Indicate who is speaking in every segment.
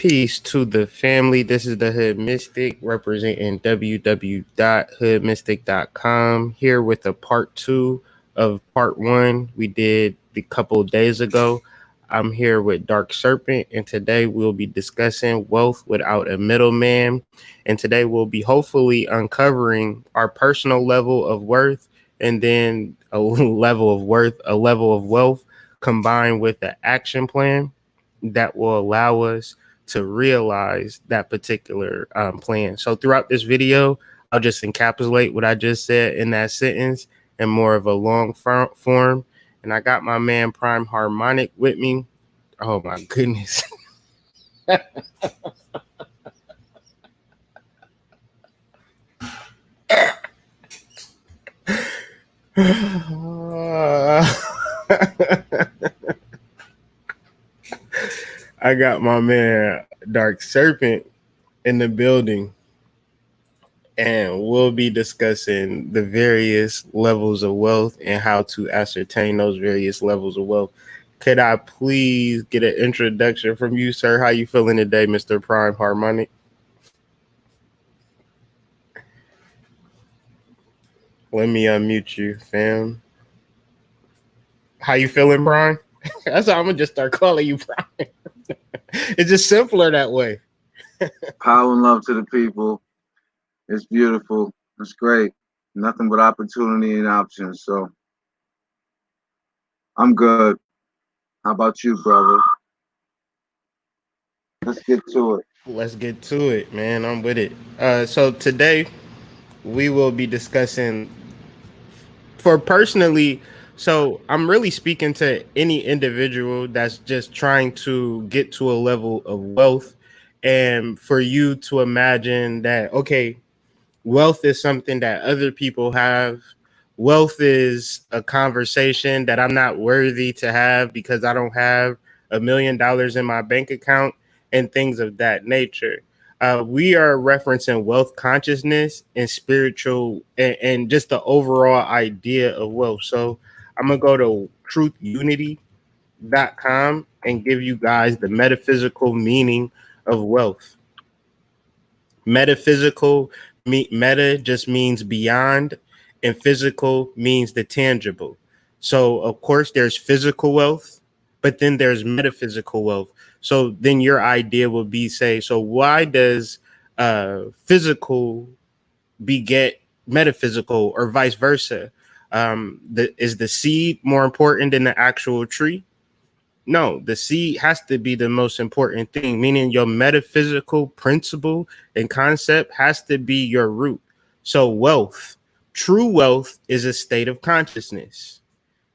Speaker 1: Peace to the family. This is the Hood Mystic representing www.hoodmystic.com here with a part two of part one we did a couple of days ago. I'm here with Dark Serpent, and today we'll be discussing wealth without a middleman. And today we'll be hopefully uncovering our personal level of worth and then a level of worth, a level of wealth combined with the action plan that will allow us to realize that particular plan. So throughout this video, I'll just encapsulate what I just said in that sentence in more of a long form. And I got my man Prime Harmonic with me. Oh my goodness. I got my man Dark Serpent in the building, and we'll be discussing the various levels of wealth and how to ascertain those various levels of wealth. Could I please get an introduction from you, sir? How you feeling today, Mr. Prime Harmonic? Let me unmute you, fam. How you feeling, Prime? That's how I'm gonna just start calling you Prime. It's just simpler that way.
Speaker 2: Power and love to the people. It's beautiful. It's great. Nothing but opportunity and options. So I'm good. How about you, brother? Let's get to it.
Speaker 1: Let's get to it, man. I'm with it. So today we will be discussing for personally. So I'm really speaking to any individual that's just trying to get to a level of wealth, and for you to imagine that, okay, wealth is something that other people have. Wealth is a conversation that I'm not worthy to have because I don't have $1 million in my bank account and things of that nature. We are referencing wealth consciousness and spiritual and just the overall idea of wealth. So I'm going to go to truthunity.com and give you guys the metaphysical meaning of wealth. Metaphysical, meta just means beyond, and physical means the tangible. So, of course, there's physical wealth, but then there's metaphysical wealth. So then your idea would be, say, so why does physical beget metaphysical or vice versa? Is the seed more important than the actual tree? No, the seed has to be the most important thing, meaning your metaphysical principle and concept has to be your root. So wealth, true wealth is a state of consciousness.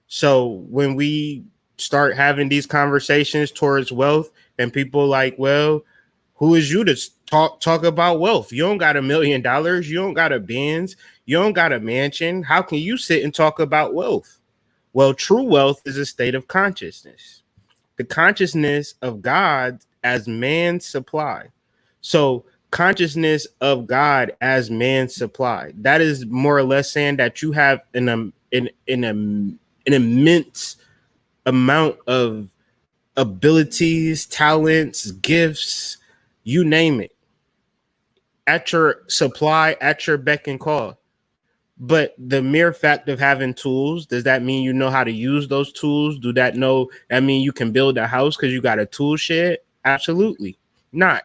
Speaker 1: So when we start having these conversations towards wealth and people like, well, who is you to talk about wealth? You don't got $1 million. You don't got a Benz. You don't got a mansion. How can you sit and talk about wealth? Well, true wealth is a state of consciousness, the consciousness of God as man's supply. So consciousness of God as man's supply. That is more or less saying that you have an immense amount of abilities, talents, gifts, you name it, at your supply, at your beck and call. But the mere fact of having tools, does that mean you know how to use those tools? That mean you can build a house because you got a tool shed? Absolutely not.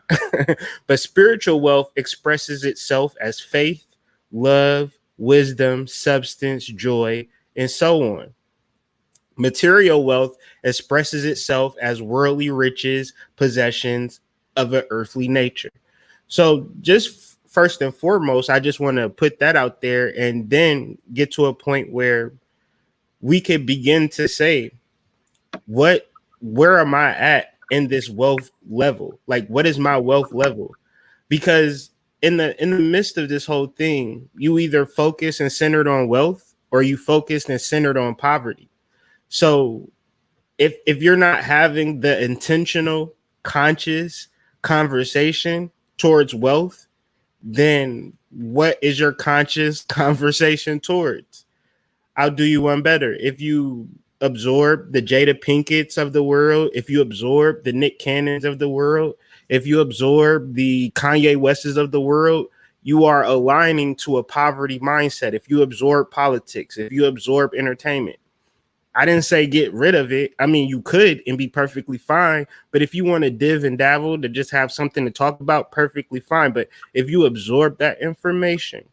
Speaker 1: But spiritual wealth expresses itself as faith, love, wisdom, substance, joy, and so on. Material wealth expresses itself as worldly riches, possessions of an earthly nature. So just first and foremost, I just want to put that out there and then get to a point where we could begin to say, where am I at in this wealth level? Like, what is my wealth level? Because in the midst of this whole thing, you either focus and centered on wealth or you focused and centered on poverty. So if you're not having the intentional, conscious conversation towards wealth, then what is your conscious conversation towards? I'll do you one better. If you absorb the Jada Pinkett's of the world, if you absorb the Nick Cannons of the world, If you absorb the Kanye Wests of the world, you are aligning to a poverty mindset. If you absorb politics, if you absorb entertainment, I didn't say get rid of it. I mean, you could and be perfectly fine. But if you want to div and dabble to just have something to talk about, perfectly fine. But if you absorb that information,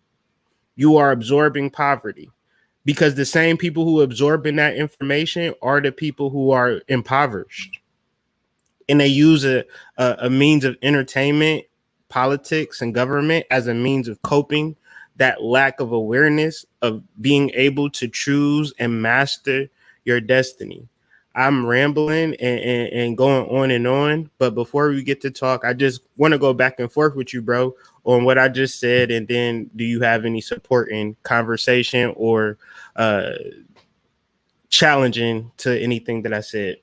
Speaker 1: you are absorbing poverty, because the same people who absorbing that information are the people who are impoverished, and they use a means of entertainment, politics, and government as a means of coping that lack of awareness of being able to choose and master your destiny. I'm rambling and going on, but before we get to talk, I just want to go back and forth with you, bro, on what I just said, and then do you have any supporting conversation or uh, challenging to anything that I said?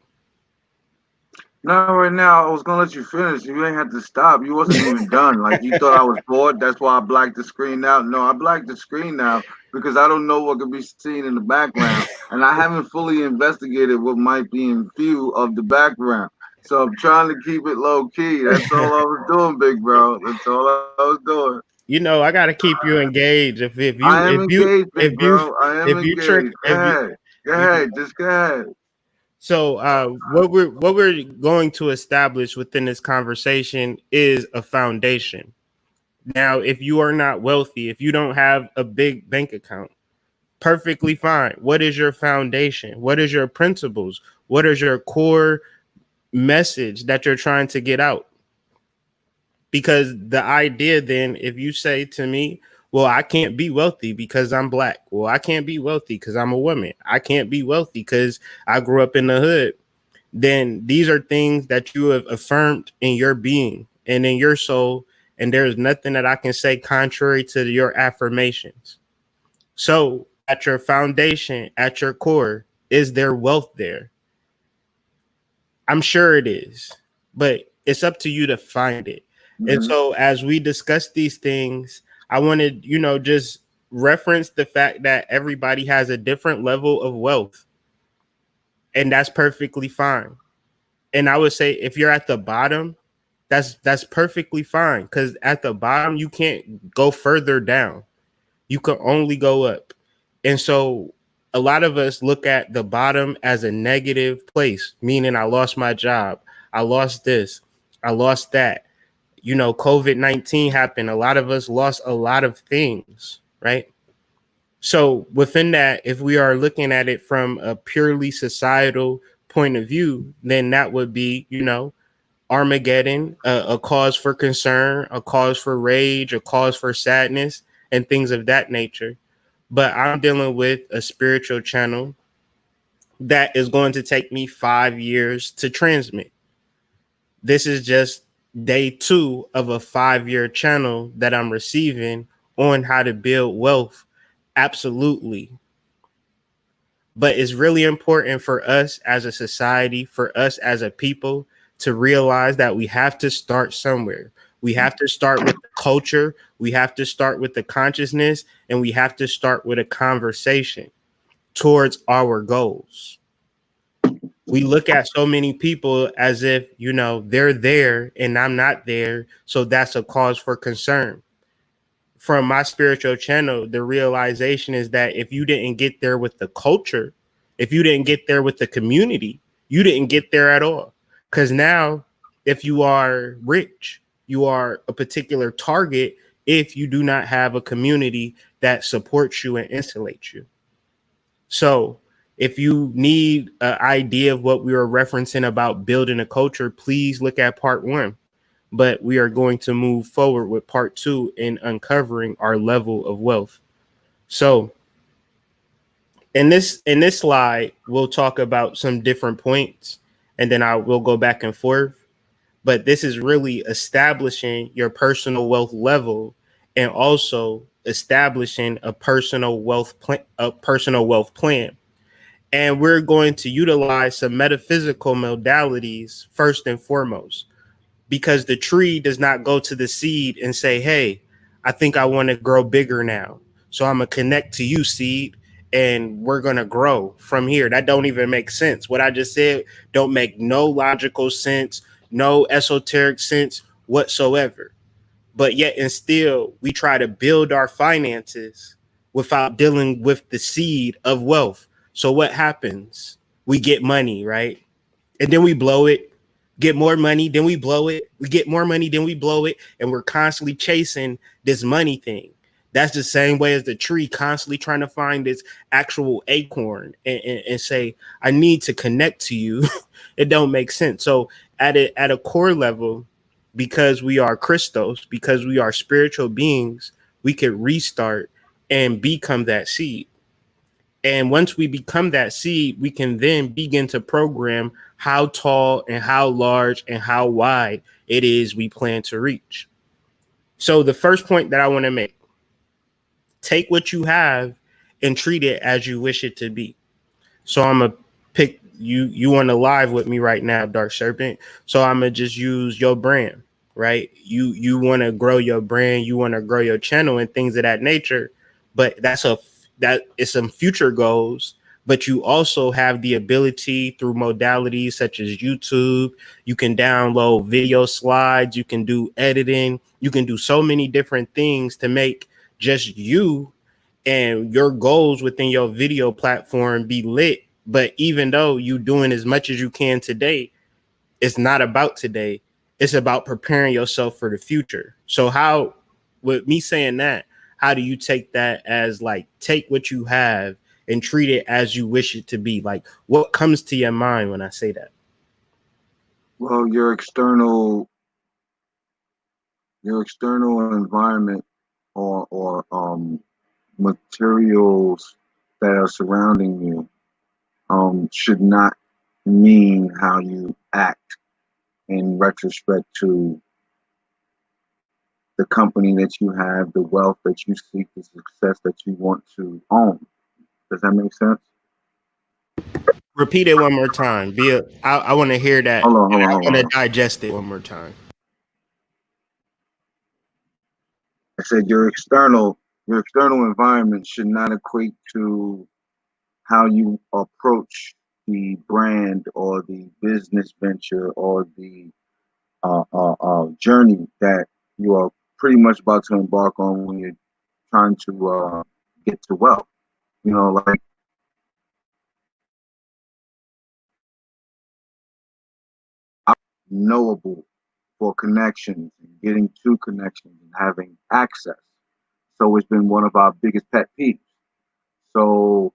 Speaker 2: Not right now. I was gonna let you finish. You ain't had to stop. You wasn't even done. Like you thought I was bored. That's why I blacked the screen out. No, I blacked the screen out because I don't know what could be seen in the background, and I haven't fully investigated what might be in view of the background. So I'm trying to keep it low key. That's all I was doing, big bro. That's all I was doing.
Speaker 1: You know, I got to keep you engaged. If
Speaker 2: I
Speaker 1: you
Speaker 2: am
Speaker 1: if you
Speaker 2: engaged,
Speaker 1: if
Speaker 2: big
Speaker 1: you
Speaker 2: bro. I am
Speaker 1: if you trick
Speaker 2: engaged. Go
Speaker 1: if you,
Speaker 2: ahead. Go
Speaker 1: you
Speaker 2: ahead. Just go ahead.
Speaker 1: so what we're going to establish within this conversation is a foundation. Now, if you are not wealthy, if you don't have a big bank account, perfectly fine. What is your foundation? What is your principles? What is your core message that you're trying to get out? Because the idea then, if you say to me, well, I can't be wealthy because I'm black. Well, I can't be wealthy because I'm a woman. I can't be wealthy because I grew up in the hood. Then these are things that you have affirmed in your being and in your soul. And there's nothing that I can say contrary to your affirmations. So at your foundation, at your core, is there wealth there? I'm sure it is, but it's up to you to find it. And
Speaker 2: Hmm.
Speaker 1: so as we discuss these things, I wanted, just reference the fact that everybody has a different level of wealth, and that's perfectly fine. And I would say if you're at the bottom, that's perfectly fine, because at the bottom you can't go further down. You can only go up. And so a lot of us look at the bottom as a negative place, meaning I lost my job, I lost this, I lost that. COVID-19 happened. A lot of us lost a lot of things, right? So within that, if we are looking at it from a purely societal point of view, then that would be, Armageddon, a cause for concern, a cause for rage, a cause for sadness, and things of that nature. But I'm dealing with a spiritual channel that is going to take me 5 years to transmit. This is just day 2 of a 5-year channel that I'm receiving on how to build wealth. Absolutely. But it's really important for us as a society, for us as a people, to realize that we have to start somewhere. We have to start with the culture, we have to start with the consciousness, and we have to start with a conversation towards our goals. We look at so many people as if, they're there and I'm not there. So that's a cause for concern. From my spiritual channel, the realization is that if you didn't get there with the culture, if you didn't get there with the community, you didn't get there at all. Because now, if you are rich, you are a particular target if you do not have a community that supports you and insulates you. So, if you need an idea of what we were referencing about building a culture, please look at part 1. But we are going to move forward with part 2 in uncovering our level of wealth. So in this slide, we'll talk about some different points, and then I will go back and forth. But this is really establishing your personal wealth level, and also establishing a personal wealth plan. And we're going to utilize some metaphysical modalities first and foremost, because the tree does not go to the seed and say, hey, I think I want to grow bigger now. So I'm going to connect to you, seed, and we're going to grow from here. That don't even make sense. What I just said don't make no logical sense. no esoteric sense whatsoever. But yet and still, we try to build our finances without dealing with the seed of wealth. So what happens? We get money, right? And then we blow it, get more money, then we blow it. We get more money, then we blow it. And we're constantly chasing this money thing. That's the same way as the tree constantly trying to find this actual acorn and say, I need to connect to you. It don't make sense. So at a core level, because we are Christos, because we are spiritual beings, we could restart and become that seed. And once we become that seed, we can then begin to program how tall and how large and how wide it is we plan to reach. So the first point that I want to make, take what you have and treat it as you wish it to be. So I'm gonna pick you on the live with me right now, Dark Serpent. So I'm gonna just use your brand, right? You want to grow your brand, you want to grow your channel and things of that nature, but that is some future goals. But you also have the ability through modalities such as YouTube. You can download video slides, you can do editing, you can do so many different things to make just you and your goals within your video platform be lit. But even though you doing as much as you can today, it's not about today. It's about preparing yourself for the future. So how, with me saying that, how do you take that as like, take what you have and treat it as you wish it to be? Like, what comes to your mind when I say that?
Speaker 2: Well, your external environment or materials that are surrounding you should not mean how you act in retrospect to the company that you have, the wealth that you seek, the success that you want to own. Does that make sense?
Speaker 1: Repeat it one more time. I want to hear that.
Speaker 2: Hold on, hold on,
Speaker 1: I
Speaker 2: hold
Speaker 1: want to
Speaker 2: on.
Speaker 1: digest it one more time.
Speaker 2: I said your external environment should not equate to how you approach the brand or the business venture or the journey that you are pretty much about to embark on when you're trying to get to wealth. Like I'm knowable for connections and getting to connections and having access. So it's been one of our biggest pet peeves. So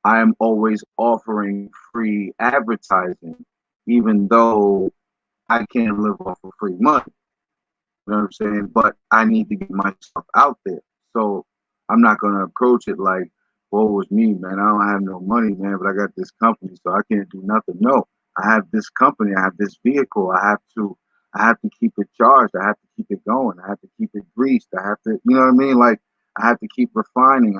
Speaker 2: I am always offering free advertising, even though I can't live off of free money. You know what I'm saying? But I need to get myself out there. So I'm not gonna approach it like, "Woe is me, man. I don't have no money, man, but I got this company, so I can't do nothing." No, I have this company, I have this vehicle. I have to keep it charged. I have to keep it going. I have to keep it greased. I have to, you know what I mean? Like I have to keep refining.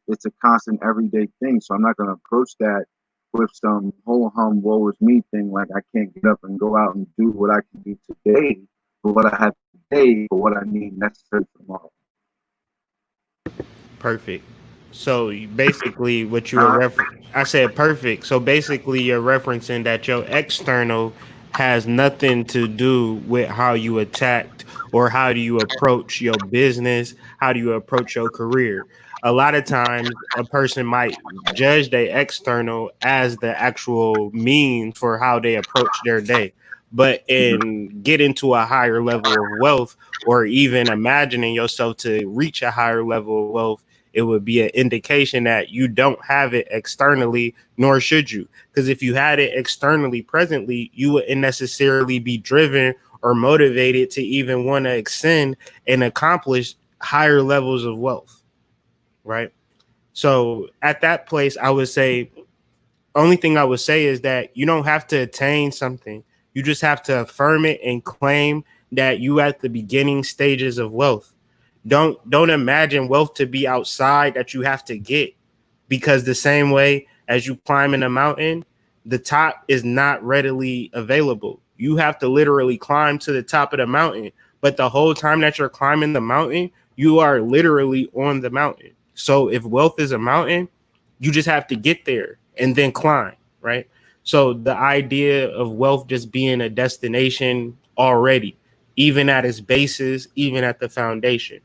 Speaker 2: It's a constant everyday thing. So I'm not gonna approach that with some whole hum woe is me thing. Like I can't get up and go out and do what I can do today for what I have today for what I need necessary for tomorrow.
Speaker 1: Perfect. So basically, what you were
Speaker 2: Huh?
Speaker 1: I said perfect. So basically, you're referencing that your external has nothing to do with how you attacked or how do you approach your business, how do you approach your career. A lot of times, a person might judge their external as the actual means for how they approach their day. But in get into a higher level of wealth, or even imagining yourself to reach a higher level of wealth, it would be an indication that you don't have it externally, nor should you. Because if you had it externally presently, you wouldn't necessarily be driven or motivated to even want to ascend and accomplish higher levels of wealth, right? So at that place, I would say, only thing I would say is that you don't have to attain something. You just have to affirm it and claim that you at the beginning stages of wealth. Don't imagine wealth to be outside that you have to get, because the same way as you climbing a mountain, the top is not readily available. You have to literally climb to the top of the mountain, but the whole time that you're climbing the mountain, you are literally on the mountain. So if wealth is a mountain, you just have to get there and then climb, right? So the idea of wealth just being a destination already, even at its basis, even at the foundation.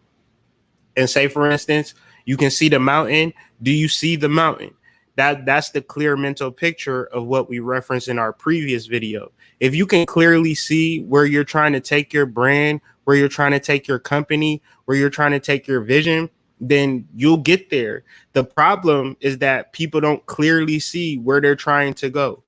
Speaker 1: And say, for instance, you can see the mountain. Do you see the mountain? That's the clear mental picture of what we referenced in our previous video. If you can clearly see where you're trying to take your brand, where you're trying to take your company, where you're trying to take your vision, then you'll get there. The problem is that people don't clearly see where they're trying to go.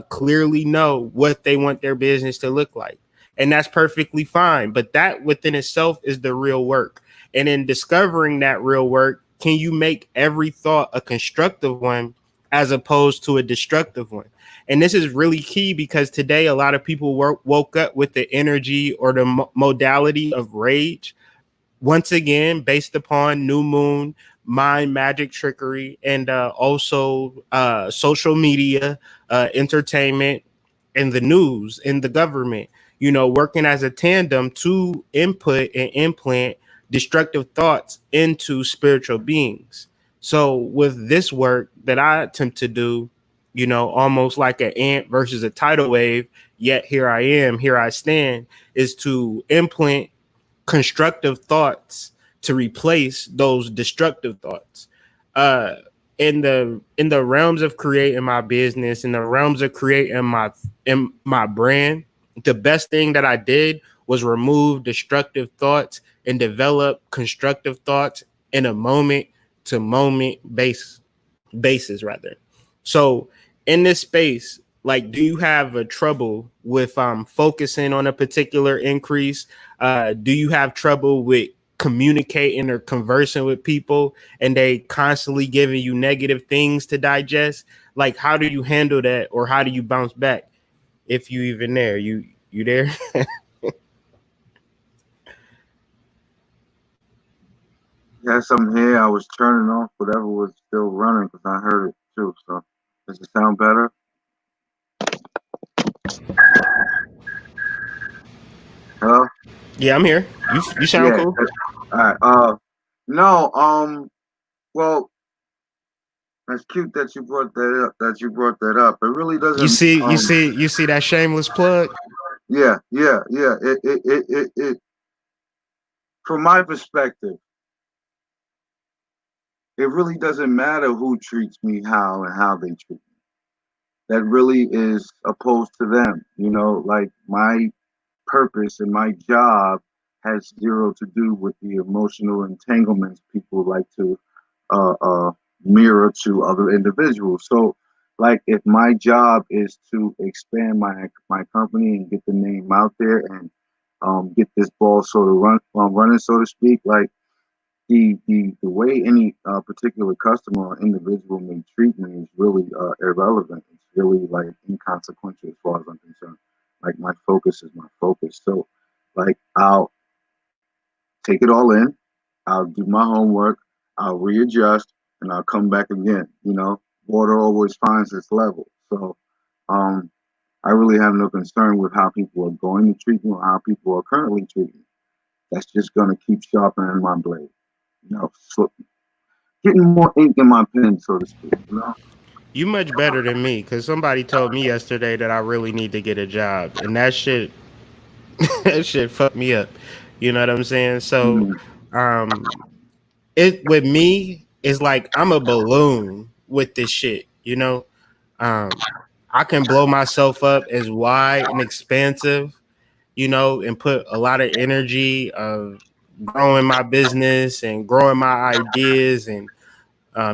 Speaker 1: Clearly know what they want their business to look like. And that's perfectly fine. But that within itself is the real work. And in discovering that real work, can you make every thought a constructive one as opposed to a destructive one? And this is really key because today a lot of people woke up with the energy or the modality of rage, once again based upon new moon, mind magic trickery, and also social media, entertainment, and the news and the government, working as a tandem to input and implant destructive thoughts into spiritual beings. So with this work that I attempt to do, almost like an ant versus a tidal wave, yet here I am, here I stand, is to implant constructive thoughts to replace those destructive thoughts. Uh, in the realms of creating my business, in the realms of creating my brand, the best thing that I did was remove destructive thoughts and develop constructive thoughts in a moment to moment basis rather. So in this space, like, do you have a trouble with focusing on a particular increase? Do you have trouble with communicating or conversing with people and they constantly giving you negative things to digest? Like, how do you handle that, or how do you bounce back if you even there? You there?
Speaker 2: Yes, I'm here. I was turning off whatever was still running because I heard it too. So, does it sound better? Hello?
Speaker 1: Yeah, I'm here. You sound
Speaker 2: Yeah.
Speaker 1: cool.
Speaker 2: All right. No. Well, that's cute that you brought that up. It really
Speaker 1: You
Speaker 2: doesn't.
Speaker 1: see, you see that shameless plug.
Speaker 2: Yeah. Yeah. Yeah. It. From my perspective, it really doesn't matter who treats me how and how they treat me. That really is opposed to them. Like my purpose and my job has zero to do with the emotional entanglements people like to uh, uh, mirror to other individuals. So, like, if my job is to expand my company and get the name out there and get this ball sort of running, so to speak, like the way any particular customer or individual may treat me is really irrelevant. It's really like inconsequential as far as I'm concerned. Like my focus is my focus. So like I'll take it all in, I'll do my homework, I'll readjust, and I'll come back again. Water always finds its level. So um I really have no concern with how people are going to treat me or how people are currently treating me. That's just gonna keep sharpening my blade. So getting more ink in my pen, so to speak.
Speaker 1: You much better than me, because somebody told me yesterday that I really need to get a job, and that shit that shit fucked me up. You know what I'm saying? So,
Speaker 2: Mhm.
Speaker 1: um, it with me is like I'm a balloon with this shit. Um, I can blow myself up as wide and expansive, and put a lot of energy of growing my business and growing my ideas and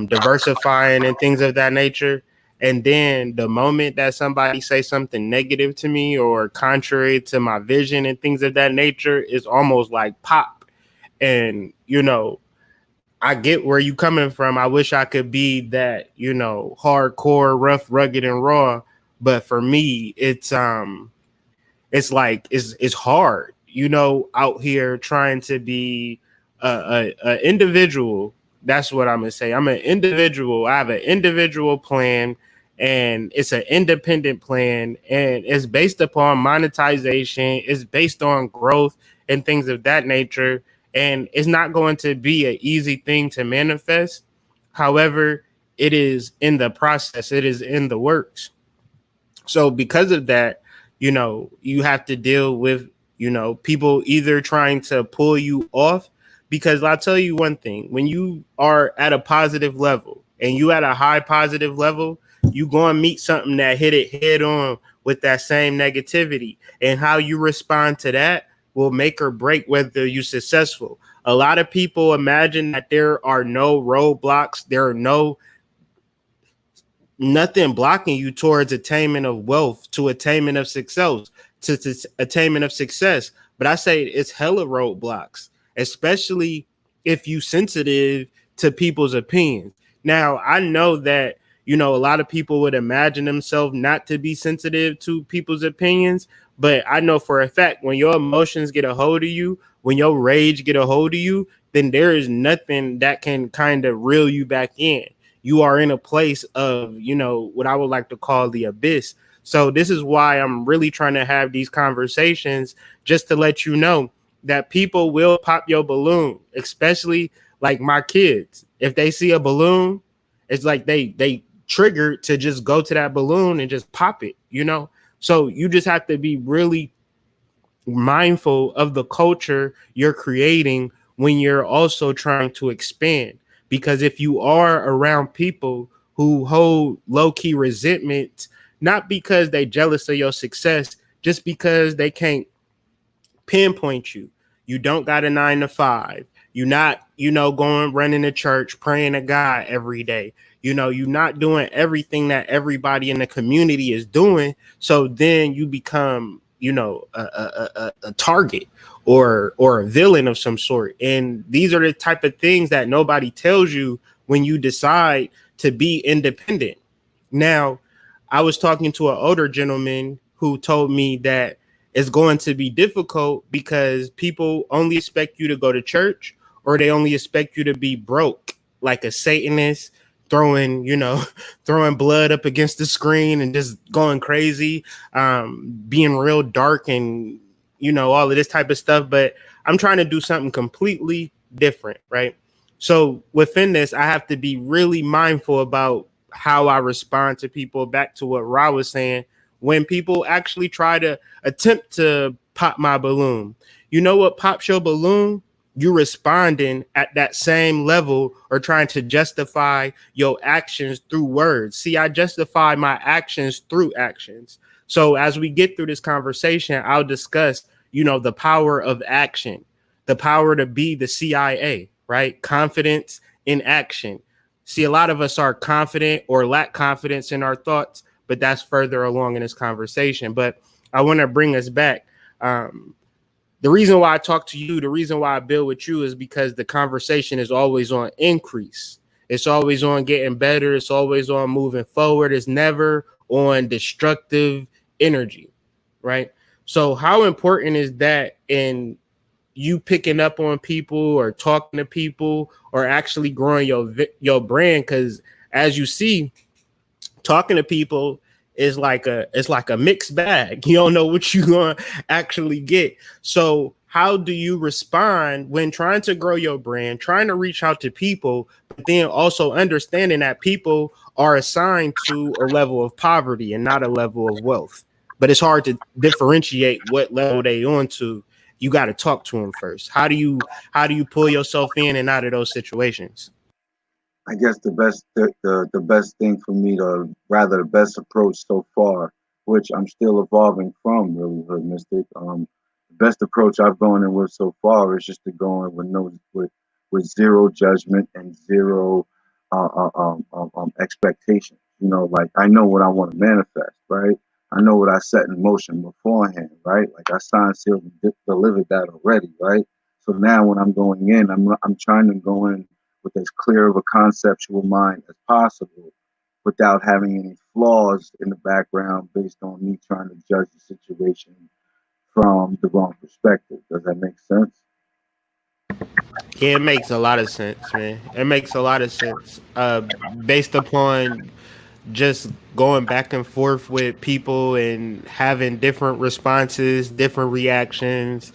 Speaker 1: diversifying and things of that nature. And then the moment that somebody say something negative to me or contrary to my vision and things of that nature, is almost like pop. And I get where you coming from. I wish I could be that, hardcore, rough, rugged, and raw. But for me, it's like it's hard, out here trying to be a individual. That's what I'm gonna say. I'm an individual. I have an individual plan, and it's an independent plan, and it's based upon monetization. It's based on growth and things of that nature, and it's not going to be an easy thing to manifest. However, it is in the process, it is in the works. So because of that, you have to deal with, people either trying to pull you off. Because I'll tell you one thing, when you are at a positive level and you at a high positive level, you go and meet something that hit it head on with that same negativity. And how you respond to that will make or break whether you're successful. A lot of people imagine that there are no roadblocks, there are nothing blocking you towards attainment of wealth, to attainment of success, to attainment of success. But I say it's hella roadblocks, especially if you sensitive to people's opinions. Now, I know that, a lot of people would imagine themselves not to be sensitive to people's opinions, but I know for a fact when your emotions get a hold of you, when your rage get a hold of you, then there is nothing that can kind of reel you back in. You are in a place of, what I would like to call the abyss. So this is why I'm really trying to have these conversations, just to let you know that people will pop your balloon, especially like my kids. If they see a balloon, it's like they trigger to just go to that balloon and just pop it. So you just have to be really mindful of the culture you're creating when you're also trying to expand. Because if you are around people who hold low-key resentment, not because they jealous of your success, just because they can't pinpoint you. You don't got a 9 to 5. You're not, going running to church, praying to God every day. You're not doing everything that everybody in the community is doing. So then you become, a target or a villain of some sort. And these are the type of things that nobody tells you when you decide to be independent. Now, I was talking to an older gentleman who told me that it's going to be difficult because people only expect you to go to church, or they only expect you to be broke like a Satanist, throwing, throwing blood up against the screen and just going crazy, being real dark and, all of this type of stuff. But I'm trying to do something completely different, right? So within this, I have to be really mindful about how I respond to people. Back to what Ra was saying, when people actually try to attempt to pop my balloon, you know what pops your balloon? You responding at that same level or trying to justify your actions through words. See, I justify my actions through actions. So as we get through this conversation, I'll discuss, the power of action, the power to be the CIA, right? Confidence in action. See, a lot of us are confident or lack confidence in our thoughts, but that's further along in this conversation. But I want to bring us back. The reason why I talk to you, the reason why I build with you is because the conversation is always on increase. It's always on getting better. It's always on moving forward. It's never on destructive energy, right? So how important is that in you picking up on people or talking to people or actually growing your brand? Because as you see, talking to people is like a mixed bag. You don't know what you're going to actually get. So how do you respond when trying to grow your brand, trying to reach out to people, but then also understanding that people are assigned to a level of poverty and not a level of wealth? But it's hard to differentiate what level they on to. You got to talk to them first. How do you pull yourself in and out of those situations?
Speaker 2: I guess the best thing for me to rather the best approach so far, which I'm still evolving from, really, Hood Mystic. The best approach I've gone in with so far is just to go in with no with zero judgment and zero expectation. Like I know what I want to manifest, right? I know what I set in motion beforehand, right? Like I signed, sealed, and delivered that already, right? So now when I'm going in, I'm trying to go in with as clear of a conceptual mind as possible without having any flaws in the background based on me trying to judge the situation from the wrong perspective. Does that make sense?
Speaker 1: Yeah, it makes a lot of sense, man. It makes a lot of sense. Based upon just going back and forth with people and having different responses, different reactions.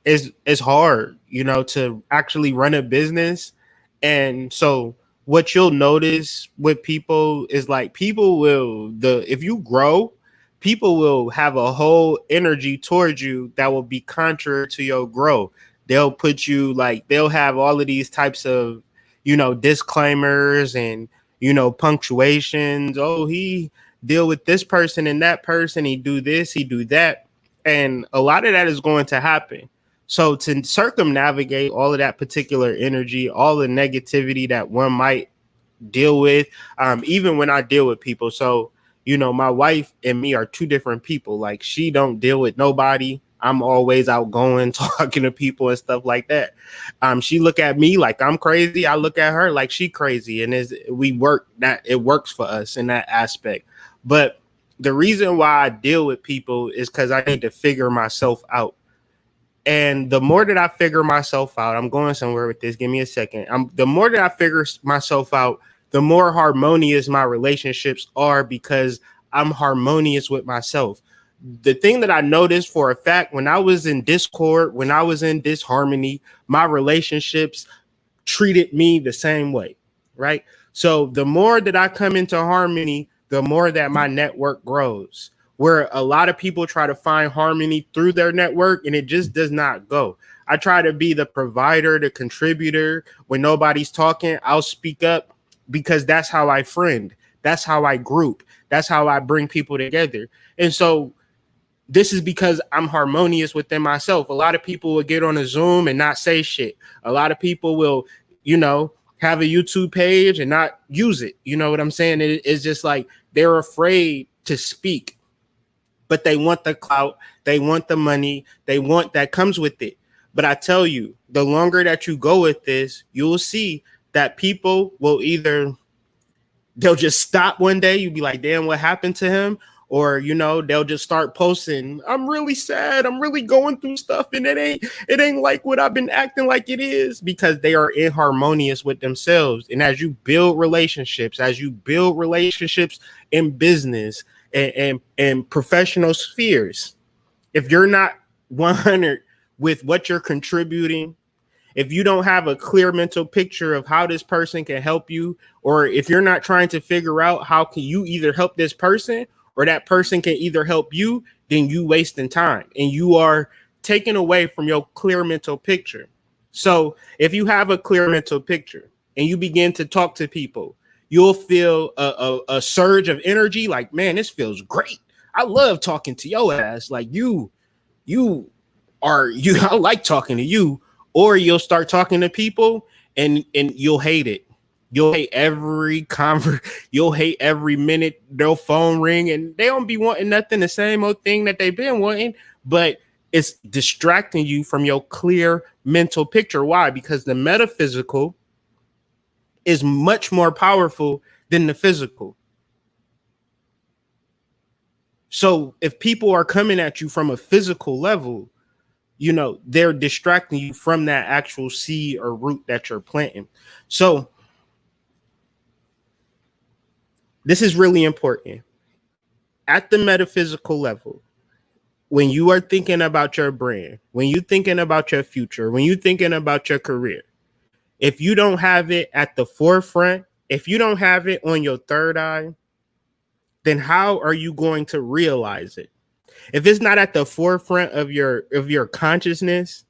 Speaker 1: It's hard, to actually run a business. And so what you'll notice with people is like people will if you grow, people will have a whole energy towards you that will be contrary to your growth. They'll put you like they'll have all of these types of, disclaimers and, punctuations. Oh, he deal with this person and that person, he do this, he do that. And a lot of that is going to happen. So to circumnavigate all of that particular energy, all the negativity that one might deal with, even when I deal with people. So, my wife and me are two different people. Like she don't deal with nobody. I'm always outgoing, talking to people and stuff like that. She look at me like I'm crazy. I look at her like she crazy, and it works for us in that aspect. But the reason why I deal with people is because I need to figure myself out. And the more that I figure myself out, I'm going somewhere with this. Give me a second. The more that I figure myself out, the more harmonious my relationships are because I'm harmonious with myself. The thing that I noticed for a fact when I was in discord, when I was in disharmony, my relationships treated me the same way, right? So the more that I come into harmony, the more that my network grows. Where a lot of people try to find harmony through their network and it just does not go. I try to be the provider, the contributor. When nobody's talking, I'll speak up because that's how I friend. That's how I group. That's how I bring people together. And so this is because I'm harmonious within myself. A lot of people will get on a Zoom and not say shit. A lot of people will, have a YouTube page and not use it. You know what I'm saying? It's just like they're afraid to speak, but they want the clout. They want the money. They want that comes with it. But I tell you, the longer that you go with this, you'll see that people will they'll just stop one day. You'll be like, damn, what happened to him? Or, they'll just start posting, I'm really sad. I'm really going through stuff. And it ain't like what I've been acting like it is, because they are inharmonious with themselves. And as you build relationships, in business and professional spheres, if you're not 100 with what you're contributing, if you don't have a clear mental picture of how this person can help you, or if you're not trying to figure out how can you either help this person or that person can either help you, then you wasting time and you are taken away from your clear mental picture. So if you have a clear mental picture and you begin to talk to people, you'll feel a surge of energy. Like, man, this feels great. I love talking to your ass. Like you I like talking to you. Or you'll start talking to people and you'll hate it. You'll hate you'll hate every minute their phone ring, and they don't be wanting nothing, the same old thing that they've been wanting, but it's distracting you from your clear mental picture. Why? Because the metaphysical is much more powerful than the physical. So if people are coming at you from a physical level, they're distracting you from that actual seed or root that you're planting. So this is really important. At the metaphysical level, when you are thinking about your brand, when you're thinking about your future, when you're thinking about your career, if you don't have it at the forefront, if you don't have it on your third eye, then how are you going to realize it? If it's not at the forefront of your consciousness,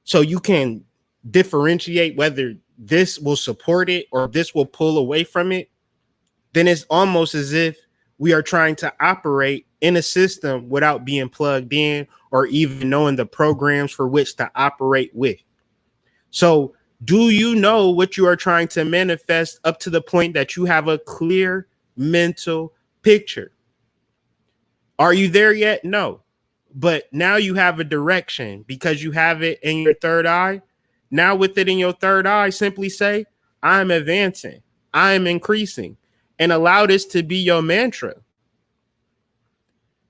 Speaker 1: so you can differentiate whether this will support it or this will pull away from it, then it's almost as if we are trying to operate in a system without being plugged in or even knowing the programs for which to operate with. So do you know what you are trying to manifest up to the point that you have a clear mental picture? Are you there yet? No. But now you have a direction because you have it in your third eye. Now with it in your third eye, simply say, I'm advancing, I'm increasing, and allow this to be your mantra.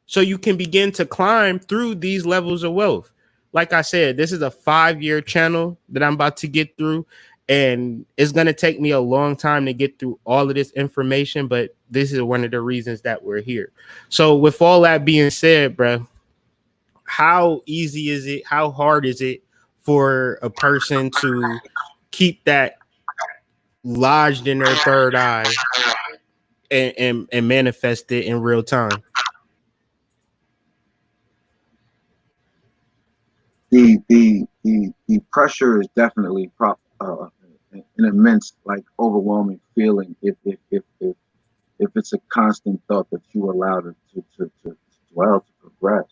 Speaker 1: So you can begin to climb through these levels of wealth. Like I said, this is a 5-year channel that I'm about to get through, and it's going to take me a long time to get through all of this information, but this is one of the reasons that we're here. So with all that being said, bro, how easy is it? How hard is it for a person to keep that lodged in their third eye and manifest it in real time.
Speaker 2: The pressure is definitely an immense, like overwhelming feeling if it's a constant thought that you allow to dwell, to progress.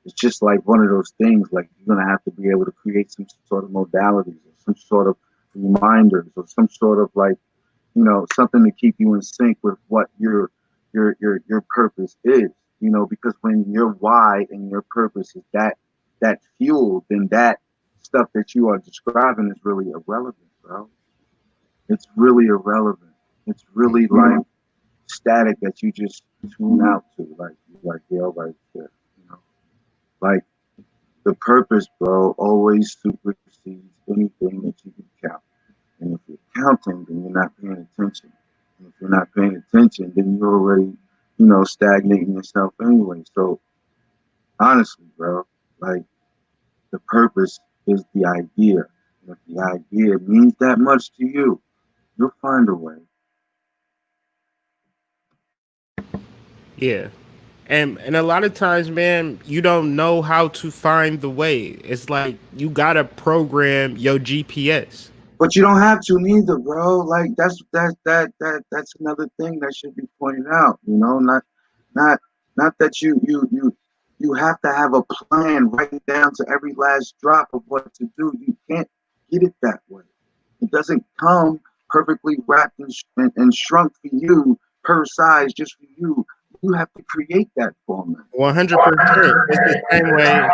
Speaker 2: It's just like one of those things, like you're gonna have to be able to create some sort of modalities or some sort of reminders or some sort of like, something to keep you in sync with what your purpose is. Because when your why and your purpose is that fuel, then that stuff that you are describing is really irrelevant, bro. It's really irrelevant. It's really like static that you just tune out to, like Dale right there. Like the purpose, bro, always supersedes anything that you can count. And if you're counting, then you're not paying attention. And if you're not paying attention, then you're already, stagnating yourself anyway. So honestly, bro, like the purpose is the idea. And if the idea means that much to you, you'll find a way.
Speaker 1: Yeah. And a lot of times, man, you don't know how to find the way. It's like you gotta program your GPS.
Speaker 2: But you don't have to neither, bro. Like that's another thing that should be pointed out. Not not that you have to have a plan right down to every last drop of what to do. You can't get it that way. It doesn't come perfectly wrapped and shrunk for you per size, just for you. You have to create that format.
Speaker 1: 100%.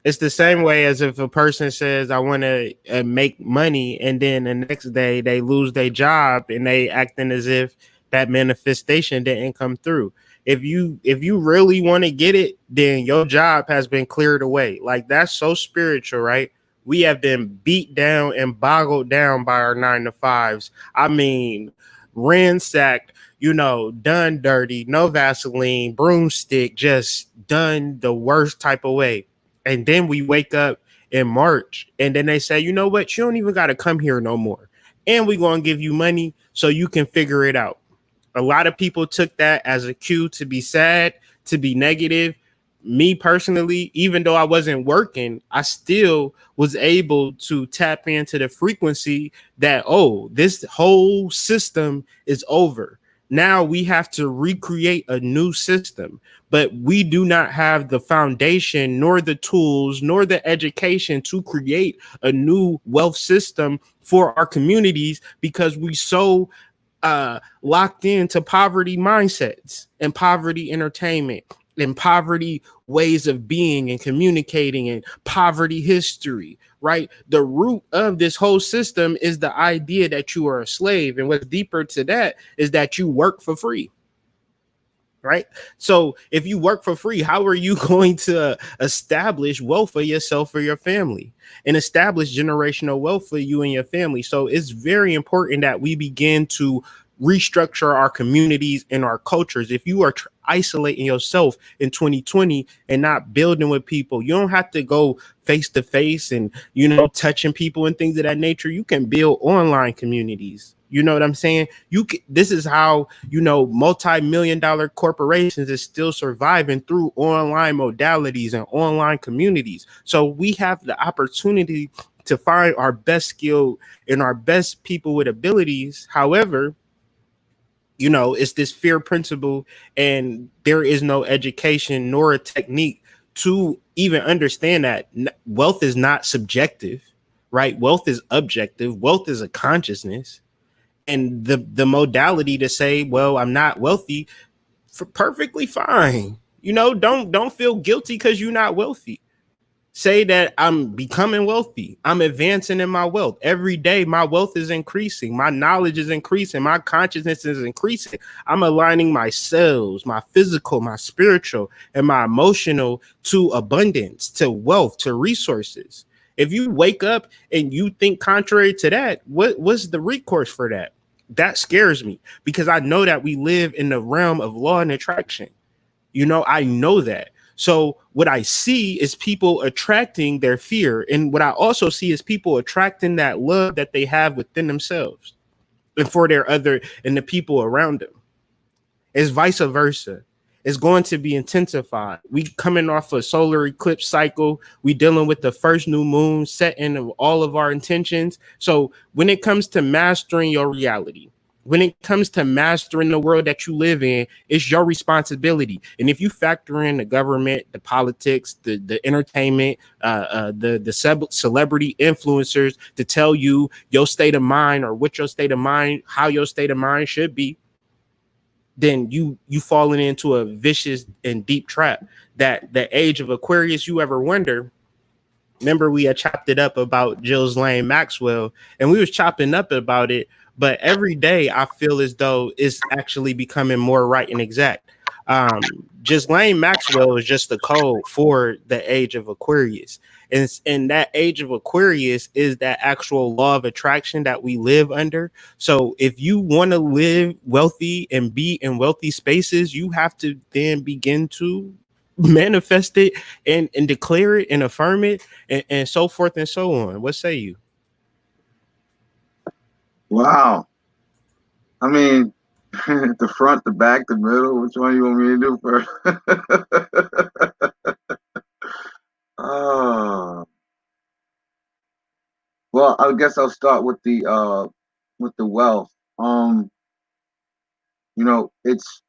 Speaker 1: It's the same way as if a person says, I want to make money, and then the next day they lose their job and they acting as if that manifestation didn't come through. If you really want to get it, then your job has been cleared away. Like that's so spiritual, right? We have been beat down and boggled down by our 9 to 5s. I mean, ransacked, done dirty, no Vaseline, broomstick, just done the worst type of way. And then we wake up in March and then they say, you know what? You don't even got to come here no more. And we're going to give you money so you can figure it out. A lot of people took that as a cue to be sad, to be negative. Me personally, even though I wasn't working, I still was able to tap into the frequency that, oh, this whole system is over. Now we have to recreate a new system, but we do not have the foundation, nor the tools, nor the education to create a new wealth system for our communities because we so locked into poverty mindsets and poverty entertainment and poverty ways of being and communicating and poverty history, right? The root of this whole system is the idea that you are a slave. And what's deeper to that is that you work for free. Right. So if you work for free, how are you going to establish wealth for yourself or your family and establish generational wealth for you and your family? So it's very important that we begin to restructure our communities and our cultures. If you are isolating yourself in 2020 and not building with people, you don't have to go face to face and, touching people and things of that nature. You can build online communities. You know what I'm saying? This is how, multi-million dollar corporations is still surviving through online modalities and online communities. So we have the opportunity to find our best skill and our best people with abilities. However, it's this fear principle, and there is no education nor a technique to even understand that wealth is not subjective, right? Wealth is objective. Wealth is a consciousness. And the modality to say, well, I'm not wealthy, perfectly fine. Don't feel guilty because you're not wealthy. Say that I'm becoming wealthy. I'm advancing in my wealth. Every day, my wealth is increasing. My knowledge is increasing. My consciousness is increasing. I'm aligning my cells, my physical, my spiritual, and my emotional to abundance, to wealth, to resources. If you wake up and you think contrary to that, what's the recourse for that? That scares me because I know that we live in the realm of law and attraction. I know that. So what I see is people attracting their fear. And what I also see is people attracting that love that they have within themselves and for their other and the people around them. It's vice versa. It's going to be intensified. We coming off a solar eclipse cycle. We dealing with the first new moon setting of all of our intentions. So when it comes to mastering your reality, when it comes to mastering the world that you live in, it's your responsibility. And if you factor in the government, the politics, the entertainment, the celebrity influencers to tell you your state of mind or what your state of mind, how your state of mind should be, then you falling into a vicious and deep trap. That the age of Aquarius, you ever wonder? Remember, we had chopped it up about Jill's Lane Maxwell, and we was chopping up about it. But every day, I feel as though it's actually becoming more right and exact. Ghislaine Maxwell is just the code for the age of Aquarius. And that age of Aquarius is that actual law of attraction that we live under. So if you want to live wealthy and be in wealthy spaces, you have to then begin to manifest it and declare it and affirm it and so forth and so on. What say you?
Speaker 2: Wow. I mean, the front, the back, the middle. Which one you want me to do first? uh, well, I guess I'll start with the wealth. You know, it's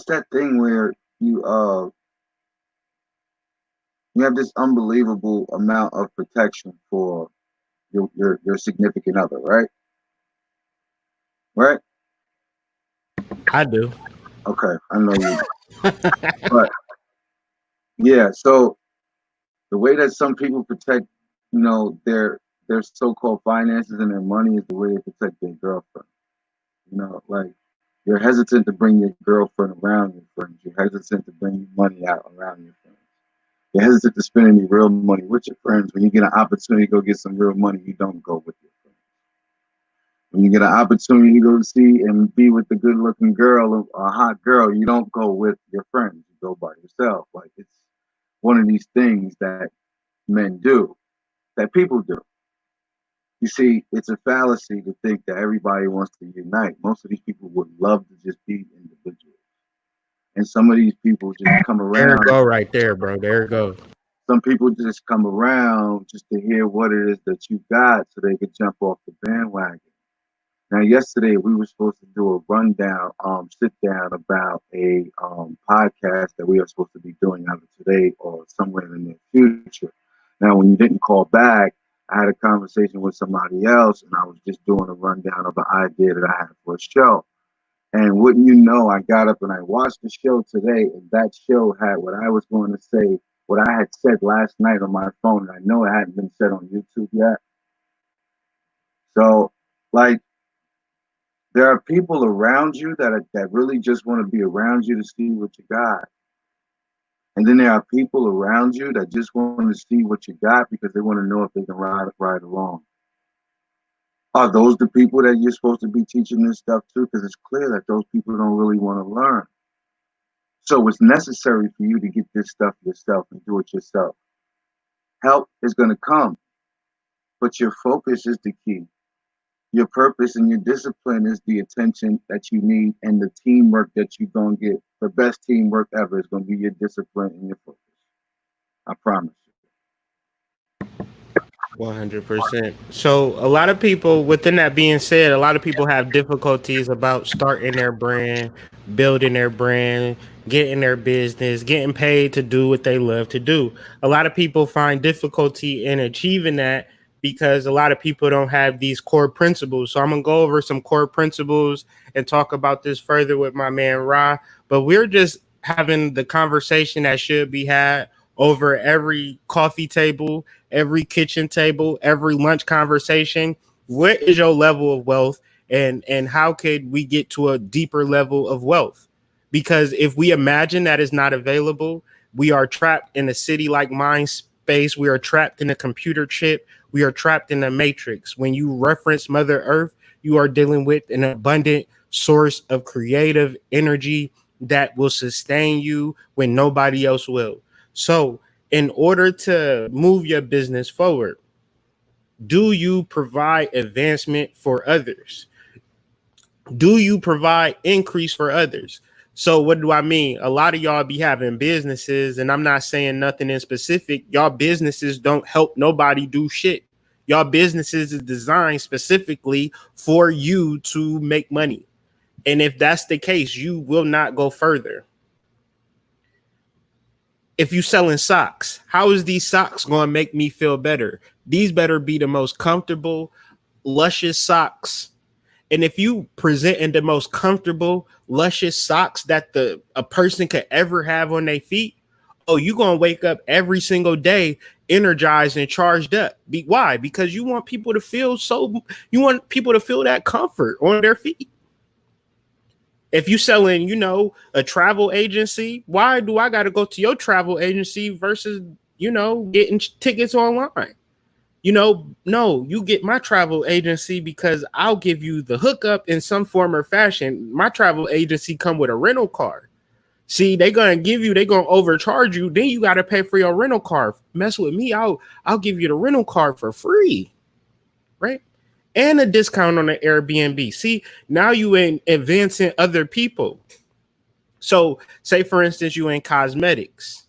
Speaker 2: that thing where you have this unbelievable amount of protection for your significant other, right? Right?
Speaker 1: I do.
Speaker 2: Okay, I know you. But yeah, so the way that some people protect, their so-called finances and their money is the way they protect their girlfriend. Like you're hesitant to bring your girlfriend around your friends. You're hesitant to bring your money out around your friends. You're hesitant to spend any real money with your friends. When you get an opportunity to go get some real money, you don't go with your friends. When you get an opportunity to go see and be with a good-looking girl, a hot girl, you don't go with your friends. You go by yourself. Like it's one of these things that men do, that people do. You see, it's a fallacy to think that everybody wants to unite. Most of these people would love to just be individuals. And some of these people just come
Speaker 1: There it
Speaker 2: around.
Speaker 1: go right there, bro. There it goes.
Speaker 2: Some people just come around just to hear what it is that you got so they could jump off the bandwagon. Now, yesterday we were supposed to do a rundown, sit down about a podcast that we are supposed to be doing either today or somewhere in the near future. Now, when you didn't call back, I had a conversation with somebody else, and I was just doing a rundown of an idea that I had for a show. And wouldn't you know, I got up and I watched the show today, and that show had what I was going to say, what I had said last night on my phone, and I know it hadn't been said on YouTube yet. So, like, there are people around you that really just want to be around you to see what you got. And then there are people around you that just want to see what you got because they want to know if they can ride along. Are those the people that you're supposed to be teaching this stuff to? Because it's clear that those people don't really want to learn. So it's necessary for you to get this stuff yourself and do it yourself. Help is going to come, but your focus is the key. Your purpose and your discipline is the attention that you need, and the teamwork that you're going to get. The best teamwork ever is going to be your discipline and your focus. I promise you.
Speaker 1: 100%. So a lot of people, within that being said, a lot of people have difficulties about starting their brand, building their brand, getting their business, getting paid to do what they love to do. A lot of people find difficulty in achieving that because a lot of people don't have these core principles. So I'm gonna go over some core principles and talk about this further with my man Ra. But we're just having the conversation that should be had over every coffee table, every kitchen table, every lunch conversation. What is your level of wealth, and how could we get to a deeper level of wealth? Because if we imagine that is not available, we are trapped in a city like mind space. We are trapped in a computer chip. We are trapped in a matrix. When you reference Mother Earth, you are dealing with an abundant source of creative energy, that will sustain you when nobody else will. So, in order to move your business forward, do you provide advancement for others? Do you provide increase for others? So what do I mean? A lot of y'all be having businesses, and I'm not saying nothing in specific. Y'all businesses don't help nobody do shit. Y'all businesses is designed specifically for you to make money. And if that's the case, you will not go further. If you selling socks, how is these socks going to make me feel better? These better be the most comfortable, luscious socks. And if you present in the most comfortable, luscious socks that a person could ever have on their feet, oh, you're going to wake up every single day energized and charged up. Why? Because you want people to feel that comfort on their feet. If you selling, a travel agency, why do I got to go to your travel agency versus, getting tickets online? No, you get my travel agency because I'll give you the hookup in some form or fashion. My travel agency come with a rental car. See, they're going to overcharge you. Then you got to pay for your rental car. Mess with me, I'll give you the rental car for free, right? And a discount on the Airbnb. See, now you ain't advancing other people. So say, for instance, you in cosmetics.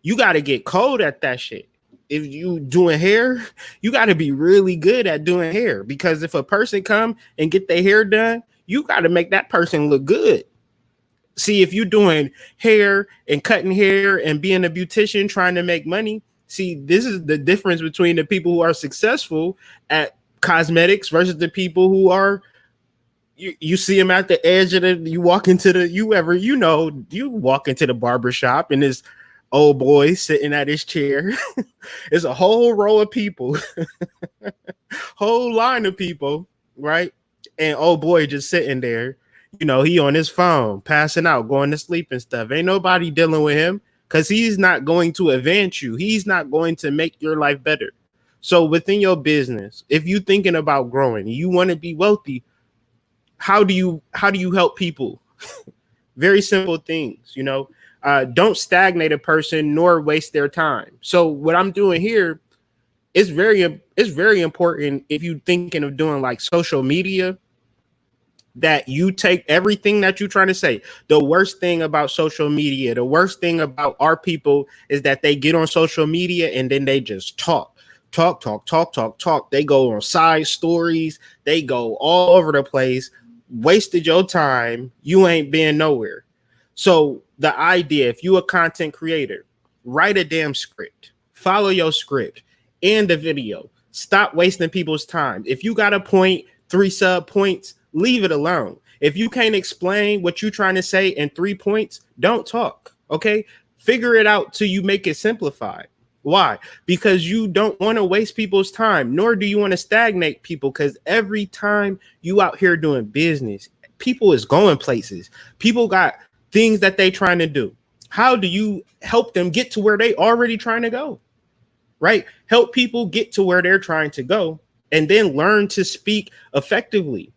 Speaker 1: You got to get cold at that shit. If you doing hair, you got to be really good at doing hair, because if a person come and get their hair done, you got to make that person look good. See, if you doing hair and cutting hair and being a beautician trying to make money, see, this is the difference between the people who are successful at cosmetics versus the people who are, you see them at the edge of you walk into the barbershop and this old boy sitting at his chair. It's a whole row of people, whole line of people, right? And old boy just sitting there, he on his phone, passing out, going to sleep and stuff. Ain't nobody dealing with him because he's not going to advance you. He's not going to make your life better. So within your business, if you're thinking about growing, you want to be wealthy, how do you help people? Very simple things, don't stagnate a person nor waste their time. So what I'm doing here is very important. If you're thinking of doing like social media, that you take everything that you're trying to say. The worst thing about social media, the worst thing about our people is that they get on social media and then they just talk. They go on side stories. They go all over the place. Wasted your time. You ain't been nowhere. So the idea, if you a content creator, write a damn script, follow your script and the video. Stop wasting people's time. If you got a point, 3 sub points, leave it alone. If you can't explain what you're trying to say in 3 points, don't talk. Okay. Figure it out till you make it simplified. Why? Because you don't want to waste people's time, nor do you want to stagnate people. Because every time you out here doing business, people is going places. People got things that they trying to do. How do you help them get to where they already trying to go? Right? Help people get to where they're trying to go and then learn to speak effectively.